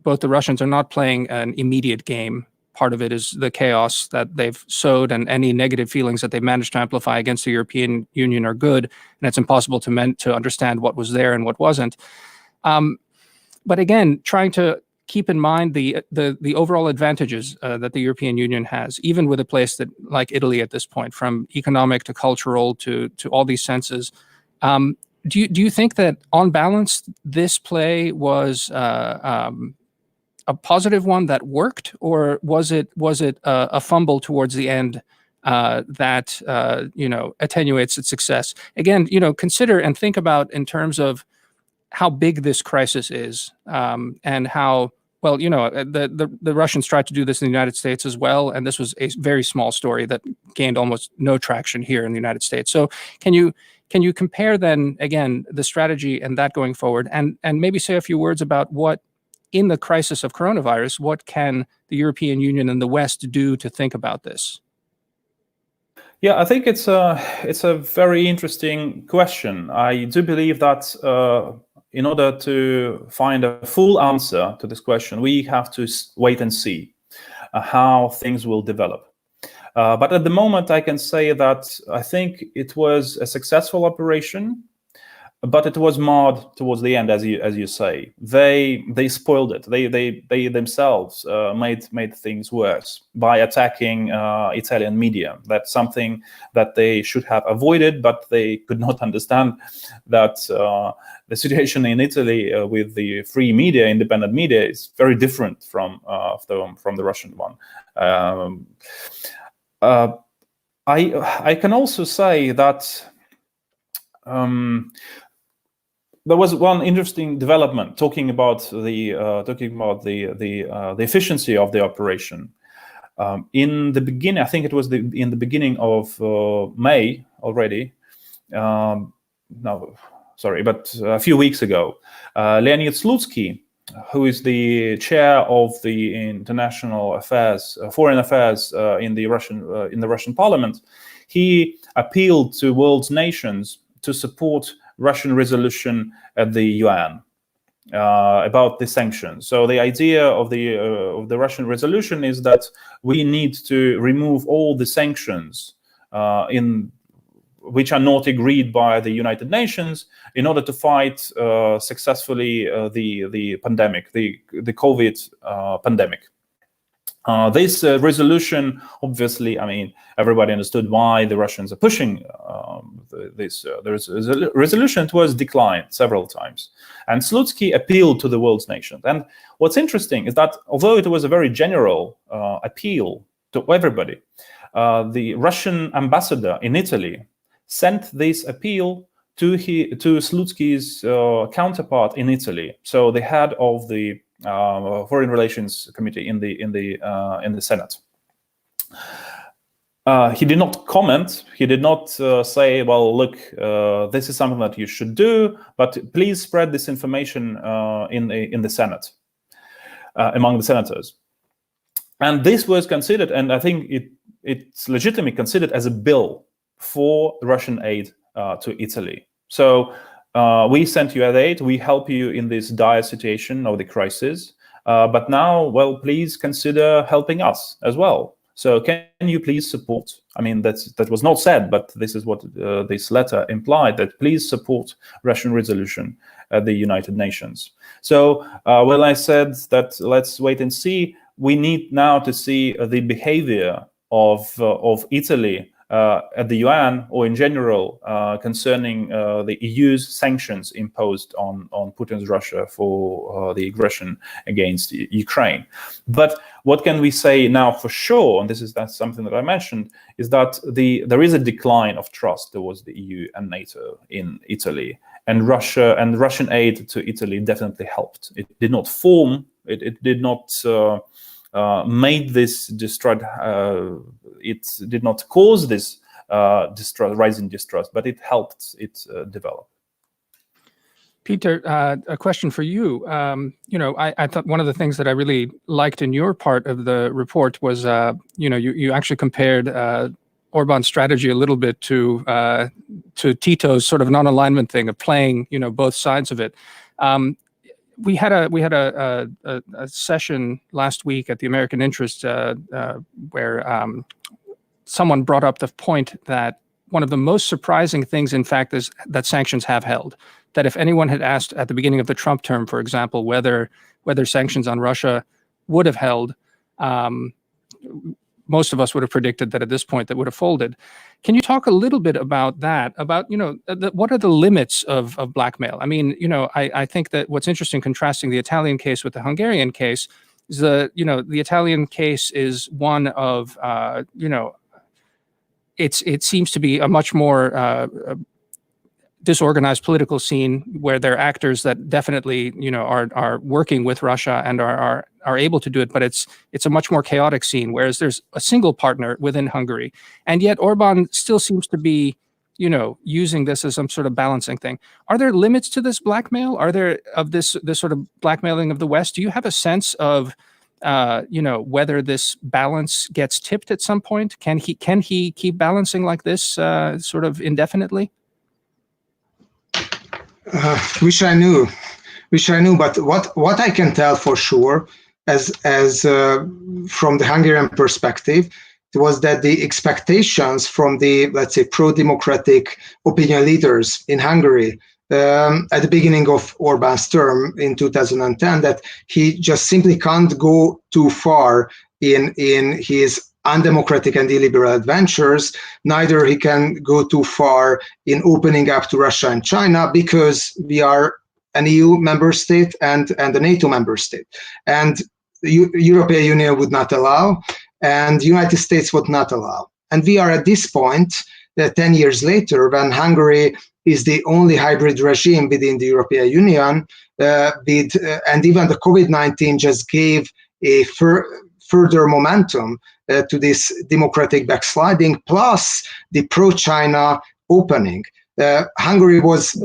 both the Russians are not playing an immediate game. Part of it is the chaos that they've sowed, and any negative feelings that they've managed to amplify against the European Union are good, and it's impossible to understand what was there and what wasn't. But again, trying to keep in mind the overall advantages that the European Union has, even with a place that like Italy at this point, from economic to cultural to all these senses. Do you think that on balance this play was a positive one that worked, or was it a fumble towards the end that attenuates its success? Again, consider and think about in terms of how big this crisis is, and how well the Russians tried to do this in the United States as well, and this was a very small story that gained almost no traction here in the United States. So can you compare then again the strategy and that going forward, and maybe say a few words about what in the crisis of coronavirus, what can the European Union and the West do to think about this? Yeah, I think it's a very interesting question. I do believe that in order to find a full answer to this question, we have to wait and see how things will develop. But at the moment, I can say that I think it was a successful operation, but it was marred towards the end, as you say. They spoiled it. They themselves made things worse by attacking Italian media. That's something that they should have avoided, but they could not understand that the situation in Italy with the free media, independent media, is very different from the Russian one. I can also say that there was one interesting development talking about the efficiency of the operation. In the beginning, I think it was in the beginning of May already. But a few weeks ago, Leonid Slutsky, who is the chair of the international affairs, foreign affairs in the Russian parliament, he appealed to world nations to support Russian resolution at the UN about the sanctions. So the idea of the Russian resolution is that we need to remove all the sanctions which are not agreed by the United Nations in order to fight successfully the pandemic, the COVID pandemic. This resolution, obviously, I mean, everybody understood why the Russians are pushing this. The resolution was declined several times. And Slutsky appealed to the world's nations. And what's interesting is that although it was a very general appeal to everybody, the Russian ambassador in Italy sent this appeal to Slutsky's counterpart in Italy, so the head of the Foreign Relations Committee in the Senate. He did not comment. He did not say, "Well, look, this is something that you should do, but please spread this information in the Senate among the senators." And this was considered, and I think it's legitimately considered as a bill for Russian aid to Italy. So we sent you aid, we help you in this dire situation of the crisis, but now, well, please consider helping us as well. So can you please support, I mean, that was not said, but this is what this letter implied, that please support Russian resolution at the United Nations. So when I said that let's wait and see, we need now to see the behavior of Italy at the UN or in general concerning the EU's sanctions imposed on Putin's Russia for the aggression against Ukraine. But what can we say now for sure, and that's something that I mentioned, is that there is a decline of trust towards the EU and NATO in Italy, and Russia and Russian aid to Italy definitely helped. It did not form, it did not made this distrust, it did not cause this rising distrust, but it helped it develop. Peter, a question for you. I thought one of the things that I really liked in your part of the report was, you actually compared Orban's strategy a little bit to Tito's sort of non-alignment thing of playing, both sides of it. We had a session last week at the American Interest where someone brought up the point that one of the most surprising things, in fact, is that sanctions have held. That if anyone had asked at the beginning of the Trump term, for example, whether sanctions on Russia would have held, most of us would have predicted that at this point that would have folded. Can you talk a little bit about that? About what are the limits of blackmail? I mean, I think that what's interesting, contrasting the Italian case with the Hungarian case, is the Italian case is one of it seems to be a much more disorganized political scene where there are actors that definitely are working with Russia and are able to do it, but it's a much more chaotic scene, whereas there's a single partner within Hungary, and yet Orban still seems to be using this as some sort of balancing thing. Are there limits to this blackmail? Are there of this sort of blackmailing of the West? Do you have a sense of whether this balance gets tipped at some point? Can he keep balancing like this sort of indefinitely? Wish I knew, but what I can tell for sure, as from the Hungarian perspective, was that the expectations from the, let's say, pro-democratic opinion leaders in Hungary at the beginning of Orbán's term in 2010, that he just simply can't go too far in his undemocratic and illiberal adventures. Neither he can go too far in opening up to Russia and China, because we are an EU member state and a NATO member state. And the European Union would not allow, and the United States would not allow. And we are at this point, 10 years later, when Hungary is the only hybrid regime within the European Union, and even the COVID-19 just gave a further momentum to this democratic backsliding, plus the pro-China opening. Hungary was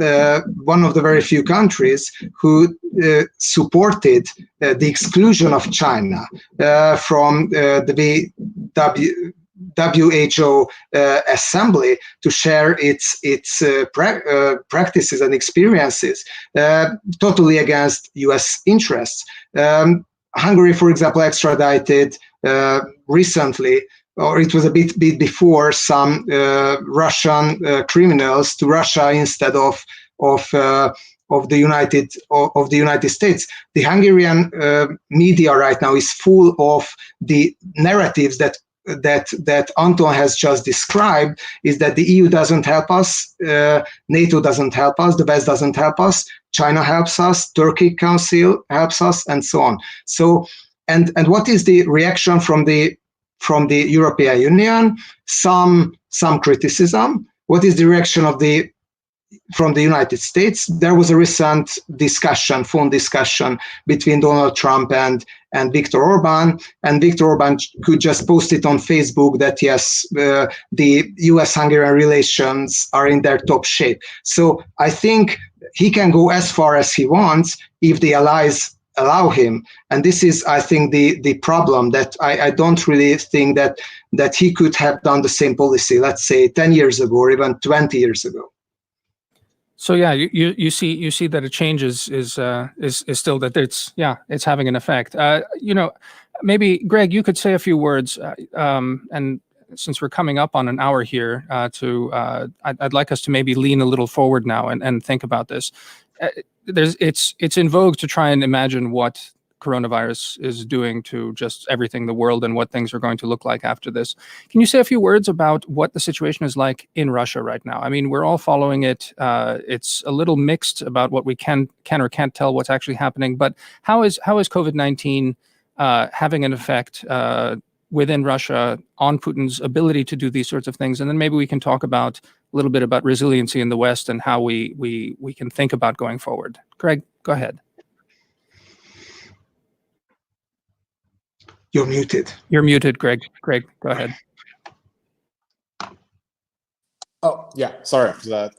one of the very few countries who supported the exclusion of China from the WHO assembly to share its practices and experiences, totally against US interests. Hungary, for example, extradited recently, or it was a bit before, some Russian criminals to Russia instead of the United States. The Hungarian media right now is full of the narratives that Anton has just described, is that the EU doesn't help us, NATO doesn't help us, the West doesn't help us, China helps us, Turkey Council helps us, and so on. So, and what is the reaction from the European Union? Some criticism. What is the reaction from the United States? There was a recent phone discussion between Donald Trump and Viktor Orbán, and Viktor Orbán could just post it on Facebook that yes, the US-Hungarian relations are in their top shape. So I think he can go as far as he wants if the allies allow him. And this is, I think, the problem, that I don't really think that he could have done the same policy, let's say 10 years ago or even 20 years ago. So yeah, you see that a change is still, that it's having an effect. Maybe Greg, you could say a few words, and since we're coming up on an hour here, I'd like us to maybe lean a little forward now and think about this. It's in vogue to try and imagine what coronavirus is doing to just everything, the world, and what things are going to look like after this. Can you say a few words about what the situation is like in Russia right now? I mean, we're all following it. It's a little mixed about what we can or can't tell what's actually happening. But how is COVID-19 having an effect within Russia on Putin's ability to do these sorts of things? And then maybe we can talk about a little bit about resiliency in the West and how we can think about going forward. Greg, go ahead. You're muted. You're muted, Greg. Greg, go ahead. Oh, yeah, sorry for that.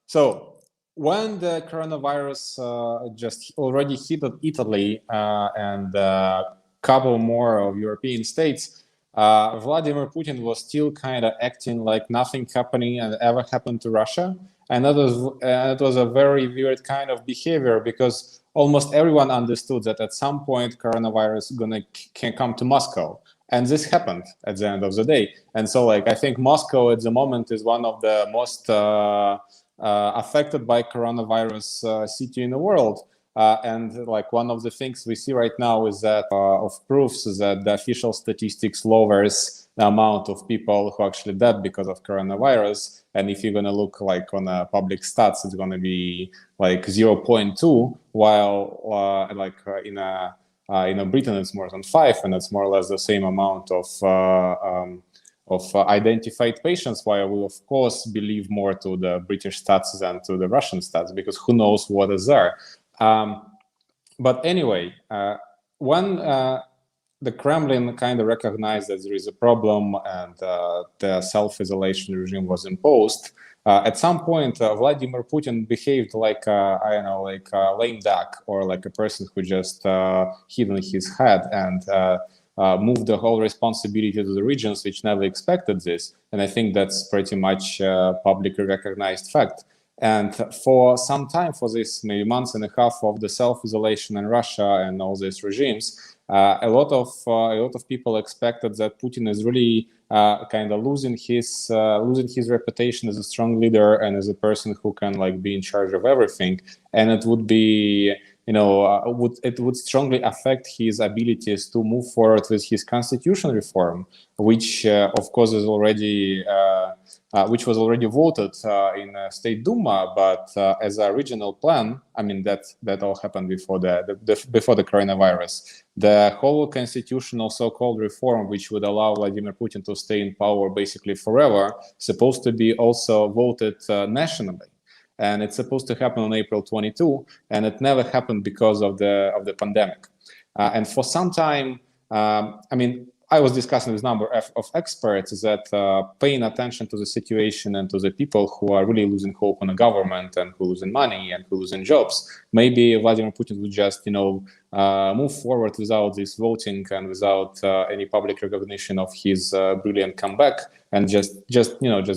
So when the coronavirus just already hit Italy and a couple more of European states, Vladimir Putin was still kind of acting like nothing happening and ever happened to Russia. And it was a very weird kind of behavior, because almost everyone understood that at some point coronavirus can come to Moscow. And this happened at the end of the day. And so I think Moscow at the moment is one of the most affected by coronavirus city in the world. And one of the things we see right now is that of proofs that the official statistics lowers the amount of people who actually died because of coronavirus. And if you're going to look on public stats, it's going to be 0.2, while in Britain it's more than 5, and it's more or less the same amount of identified patients. While we of course believe more to the British stats than to the Russian stats, because who knows what is there. But anyway, when the Kremlin kind of recognized that there is a problem, and the self-isolation regime was imposed. At some point, Vladimir Putin behaved like I don't know, like a lame duck, or like a person who just hid on his head and moved the whole responsibility to the regions which never expected this. And I think that's pretty much publicly recognized fact. And for some time, for this maybe months and a half of the self-isolation in Russia and all these regimes, a lot of people expected that Putin is really kind of losing his reputation as a strong leader and as a person who can like be in charge of everything, and it would be, you know, it would strongly affect his abilities to move forward with his constitution reform, which of course is already which was already voted in State Duma, but as a regional plan, I mean that all happened before before the coronavirus. The whole constitutional so-called reform, which would allow Vladimir Putin to stay in power basically forever, supposed to be also voted nationally. And it's supposed to happen on April 22, and it never happened because of the pandemic. And for some time, I mean, I was discussing with a number of experts that paying attention to the situation and to the people who are really losing hope on the government and who losing money and who losing jobs, maybe Vladimir Putin would just, you know, move forward without this voting and without any public recognition of his brilliant comeback, and just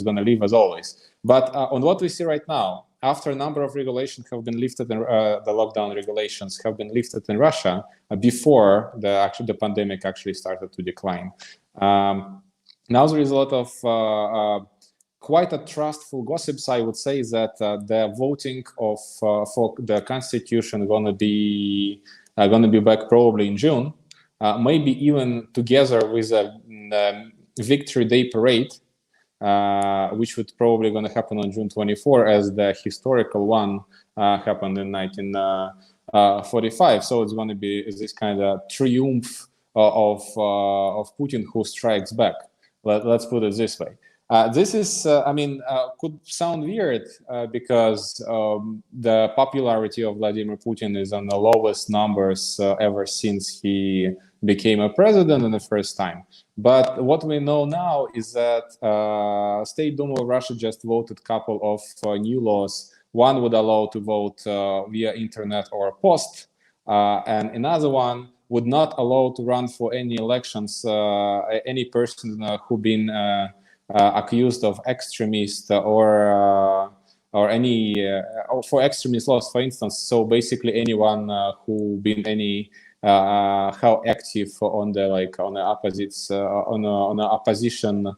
gonna leave as always. But on what we see right now, after a number of regulations have been lifted, and the lockdown regulations have been lifted in Russia before the pandemic actually started to decline. Now there is a lot of quite a trustful gossips, I would say, that the voting for the constitution gonna be back probably in June, maybe even together with a Victory Day parade, which would probably going to happen on June 24, as the historical one happened in 1945. So it's going to be this kind of triumph of Putin who strikes back. Let's put it this way. This is, I mean, could sound weird because the popularity of Vladimir Putin is on the lowest numbers ever since he became a president in the first time. But what we know now is that State Duma of Russia just voted a couple of new laws. One would allow to vote via internet or post, and another one would not allow to run for any elections any person who been accused of extremist or any for extremist laws, for instance. So basically, anyone who been any how active on the opposition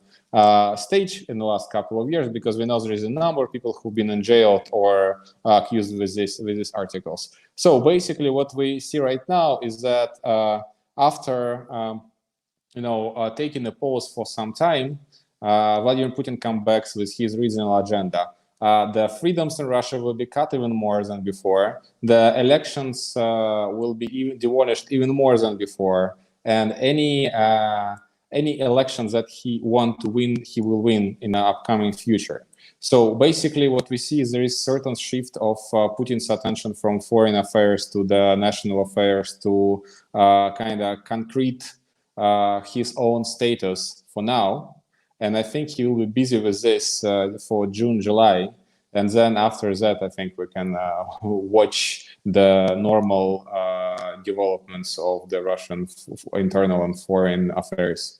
stage in the last couple of years, because we know there is a number of people who've been in jail or accused with these articles. So basically, what we see right now is that after taking a pause for some time, Vladimir Putin comes back with his regional agenda. The freedoms in Russia will be cut even more than before. The elections will be demolished even more than before. And any elections that he want to win, he will win in the upcoming future. So basically what we see is there is certain shift of Putin's attention from foreign affairs to the national affairs to kind of concrete his own status for now. And I think he will be busy with this for June, July. And then after that, I think we can watch the normal developments of the Russian internal and foreign affairs.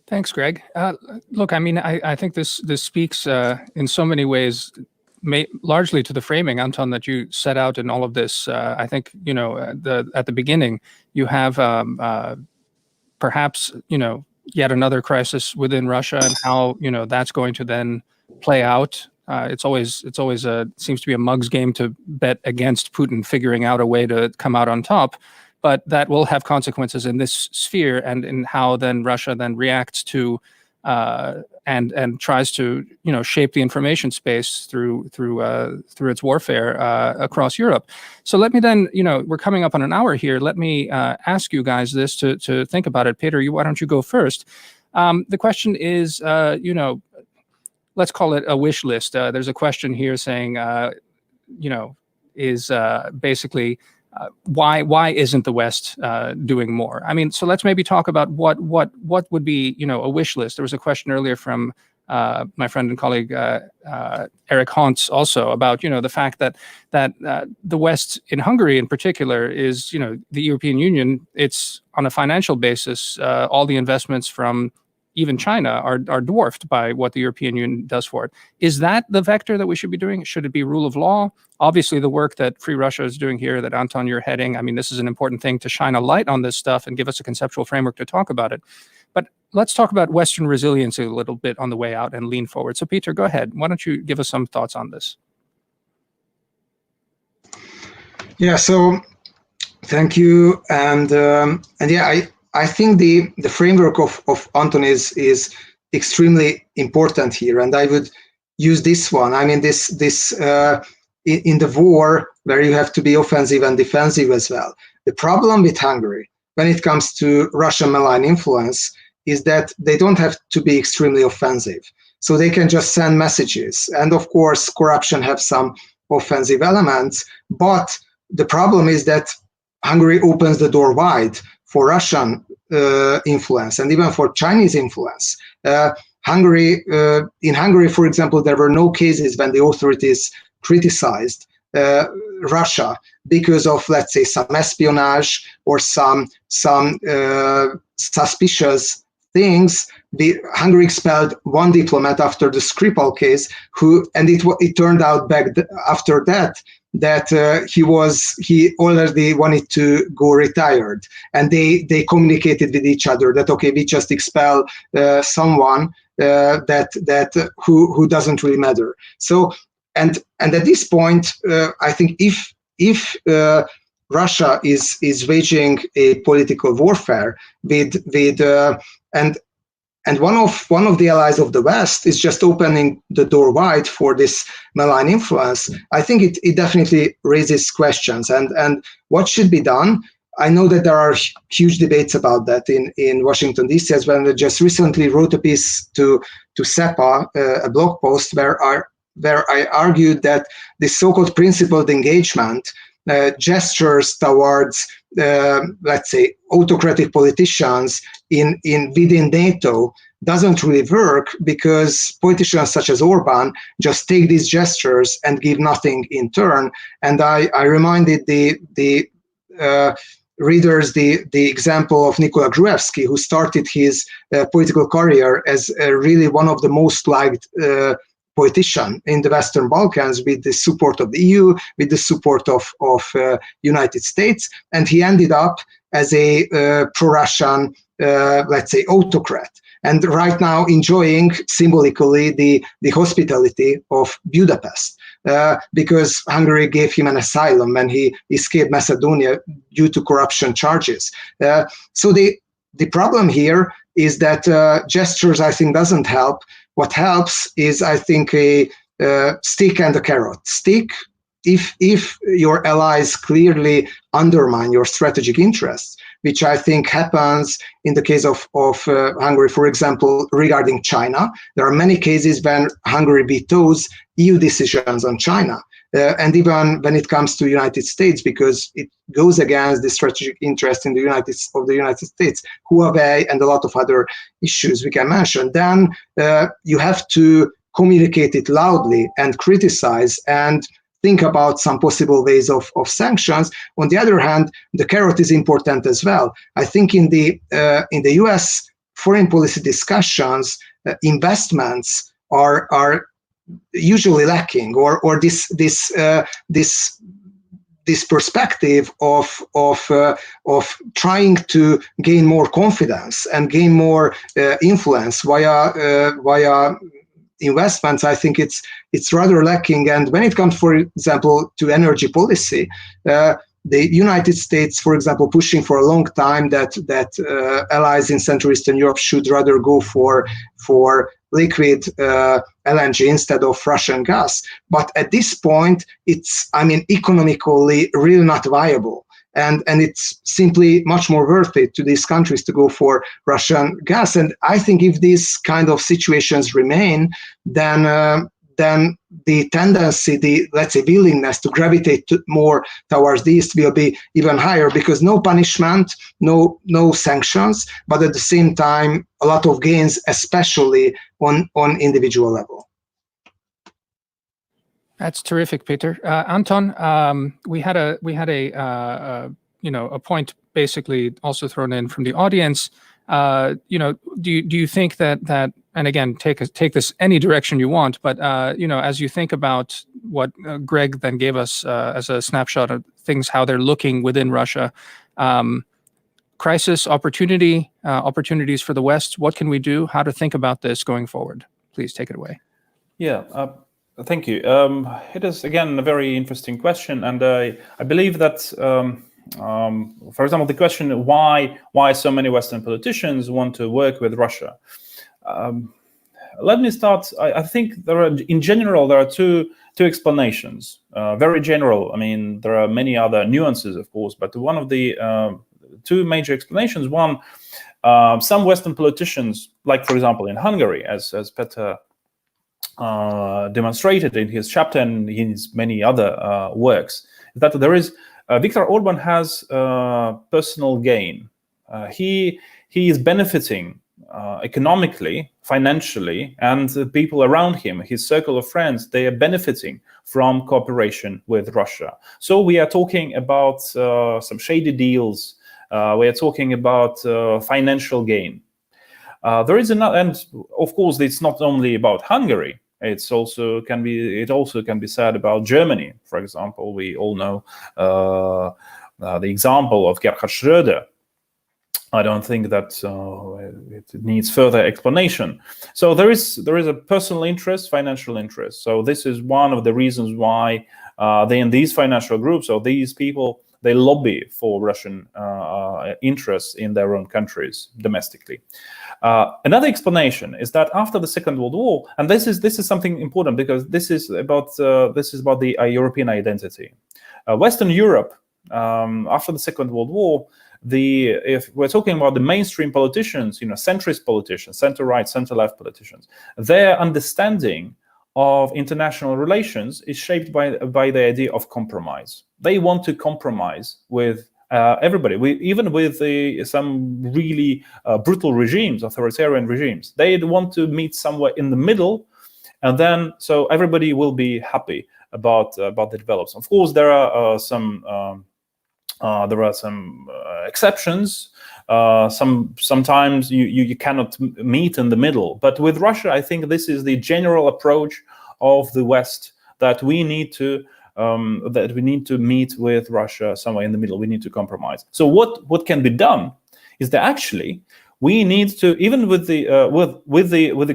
Thanks, Greg. Look, I mean, I think this speaks in so many ways, largely to the framing, Anton, that you set out in all of this. I think, at the beginning, you have perhaps, yet another crisis within Russia, and how that's going to then play out. It's always seems to be a mug's game to bet against Putin figuring out a way to come out on top, but that will have consequences in this sphere and in how then Russia then reacts to and tries to shape the information space through its warfare across Europe. So let me then, we're coming up on an hour here. Let me ask you guys this to think about it. Péter, why don't you go first? The question is, let's call it a wish list. There's a question here saying, is basically why isn't the West doing more? I mean, so let's maybe talk about what would be, you know, a wish list. There was a question earlier from my friend and colleague Eric Hontz also about, you know, the fact that the West in Hungary in particular is, you know, the European Union, it's on a financial basis, all the investments from even China are dwarfed by what the European Union does for it. Is that the vector that we should be doing? Should it be rule of law? Obviously, the work that Free Russia is doing here, that Anton, you're heading, I mean, this is an important thing to shine a light on this stuff and give us a conceptual framework to talk about it. But let's talk about Western resiliency a little bit on the way out and lean forward. So, Peter, go ahead. Why don't you give us some thoughts on this? Yeah. So, thank you. And yeah, I think the framework of Anton is extremely important here, and I would use this one. I mean, this in the war where you have to be offensive and defensive as well. The problem with Hungary when it comes to Russian malign influence is that they don't have to be extremely offensive, so they can just send messages. And of course, corruption have some offensive elements, but the problem is that Hungary opens the door wide for Russian influence and even for Chinese influence. In Hungary, for example, there were no cases when the authorities criticized Russia because of, let's say, some espionage or some suspicious things. Hungary expelled one diplomat after the Skripal case, and it turned out after that he already wanted to go retired, and they communicated with each other that, okay, we just expel someone who doesn't really matter. So and at this point, I think if Russia is waging a political warfare and one of the allies of the West is just opening the door wide for this malign influence, I think it definitely raises questions. And what should be done? I know that there are huge debates about that in Washington, D.C. as well. I just recently wrote a piece to SEPA, a blog post where I argued that the so-called principled engagement gestures towards, let's say, autocratic politicians within NATO doesn't really work, because politicians such as Orban just take these gestures and give nothing in turn. And I reminded the readers the example of Nikola Gruevski, who started his political career as really one of the most liked politician in the Western Balkans, with the support of the EU, with the support of United States, and he ended up as a pro-Russian, let's say, autocrat, and right now enjoying symbolically the hospitality of Budapest, because Hungary gave him an asylum when he escaped Macedonia due to corruption charges. So the problem here is that gestures, I think, doesn't help. What helps is, I think, a stick and a carrot. Stick, if your allies clearly undermine your strategic interests, which I think happens in the case of Hungary, for example, regarding China. There are many cases when Hungary vetoes EU decisions on China. And even when it comes to the United States, because it goes against the strategic interest in the United States, Huawei, and a lot of other issues we can mention, then you have to communicate it loudly and criticize and think about some possible ways of sanctions. On the other hand, the carrot is important as well. I think in the U.S. foreign policy discussions, investments are usually lacking, or this perspective of trying to gain more confidence and gain more influence via investments. I think it's rather lacking. And when it comes, for example, to energy policy, the United States, for example, pushing for a long time that allies in Central Eastern Europe should rather go for liquid LNG instead of Russian gas. But at this point, it's, I mean, economically really not viable. And it's simply much more worth it to these countries to go for Russian gas. And I think if these kind of situations remain, then then the tendency, the, let's say, willingness to gravitate more towards the East will be even higher, because no punishment, no sanctions, but at the same time, a lot of gains, especially on individual level. That's terrific, Peter. Anton, we had a point basically also thrown in from the audience. Do you think that and again, take this any direction you want, but as you think about what Greg then gave us as a snapshot of things, how they're looking within Russia, crisis, opportunity, opportunities for the West. What can we do? How to think about this going forward? Please take it away. Yeah. Thank you. It is, again, a very interesting question. And I believe that, for example, the question why so many Western politicians want to work with Russia. Let me start. I think in general, there are two explanations, very general. I mean, there are many other nuances, of course, but one of the two major explanations, one, some Western politicians, like, for example, in Hungary, as Péter demonstrated in his chapter and in his many other works, that there is Viktor Orban has personal gain. He is benefiting economically, financially, and the people around him, his circle of friends, they are benefiting from cooperation with Russia. So we are talking about some shady deals. We are talking about financial gain. There is another, and of course, it's not only about Hungary. It also can be said about Germany, for example. We all know the example of Gerhard Schröder. I don't think that it needs further explanation. So there is a personal interest, financial interest. So this is one of the reasons why these financial groups, or these people, they lobby for Russian interests in their own countries domestically. Another explanation is that after the Second World War, and this is something important, because this is about the European identity. Western Europe, after the Second World War, if we're talking about the mainstream politicians, centrist politicians, center-right, center-left politicians, their understanding of international relations is shaped by the idea of compromise. They want to compromise with everybody, even with some really brutal regimes, authoritarian regimes. They want to meet somewhere in the middle, and then so everybody will be happy about the developments. Of course, there are some exceptions. Sometimes you cannot meet in the middle. But with Russia, I think this is the general approach of the West, that we need to meet with Russia somewhere in the middle. We need to compromise. So what can be done is that actually we need to, even with the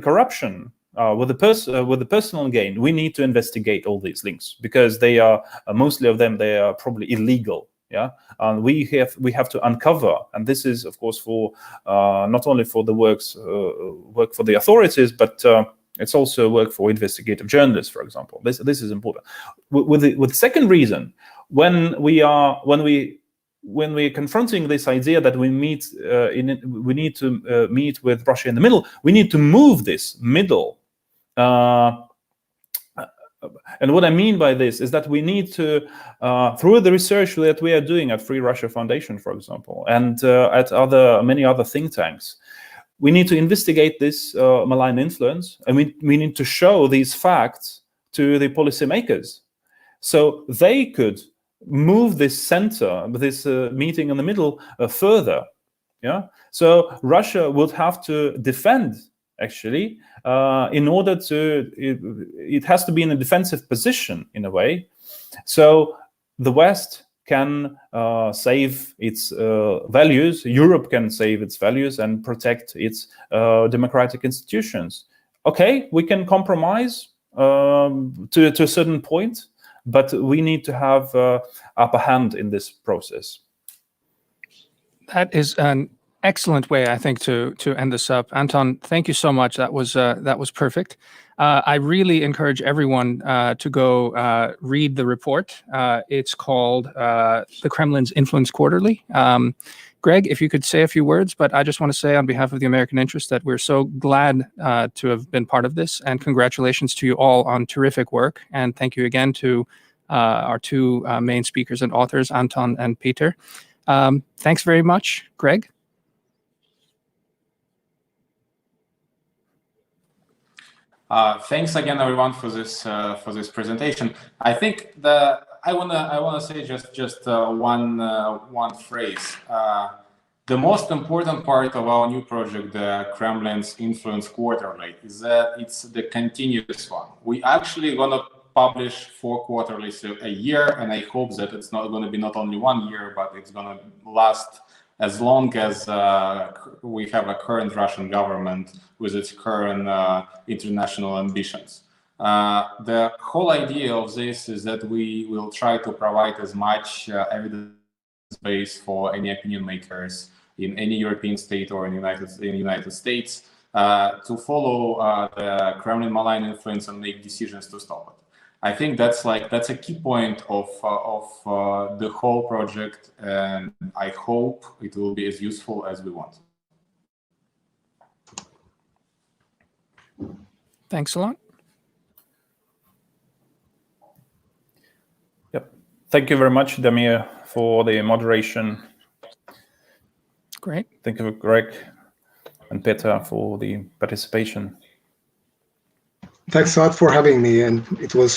corruption, with the personal gain, we need to investigate all these links, because they are mostly of them, they are probably illegal. Yeah, and we have to uncover, and this is, of course, for not only for the work for the authorities, but it's also work for investigative journalists, for example. This is important. With the second reason, when we're confronting this idea that we need to meet with Russia in the middle, we need to move this middle. And what I mean by this is that we need to, through the research that we are doing at Free Russia Foundation, for example, and at many other think tanks, we need to investigate this malign influence, and we need to show these facts to the policymakers, so they could move this center, this meeting in the middle, further. Yeah. So Russia would have to defend. Actually, in order to, it has to be in a defensive position in a way. So the West can save its values, Europe can save its values and protect its democratic institutions. Okay, we can compromise to a certain point, but we need to have upper hand in this process. That is an excellent way, I think, to end this up. Anton, thank you so much. That was perfect. I really encourage everyone to go read the report. It's called The Kremlin's Influence Quarterly. Greg, if you could say a few words, but I just want to say on behalf of the American Interest that we're so glad to have been part of this, and congratulations to you all on terrific work. And thank you again to our two main speakers and authors, Anton and Péter. Thanks very much, Greg. Thanks again, everyone, for this presentation. I think I wanna say just one phrase. The most important part of our new project, the Kremlin's Influence Quarterly, is that it's the continuous one. We actually gonna publish 4 quarterlies a year, and I hope that it's not going to be not only 1 year, but it's going to last as long as we have a current Russian government with its current international ambitions. The whole idea of this is that we will try to provide as much evidence base for any opinion makers in any European state or in the United States to follow the Kremlin malign influence and make decisions to stop it. I think that's a key point of the whole project, and I hope it will be as useful as we want. Thanks a lot. Yep. Thank you very much, Damir, for the moderation. Great. Thank you, Greg and Péter, for the participation. Thanks a lot for having me, and it was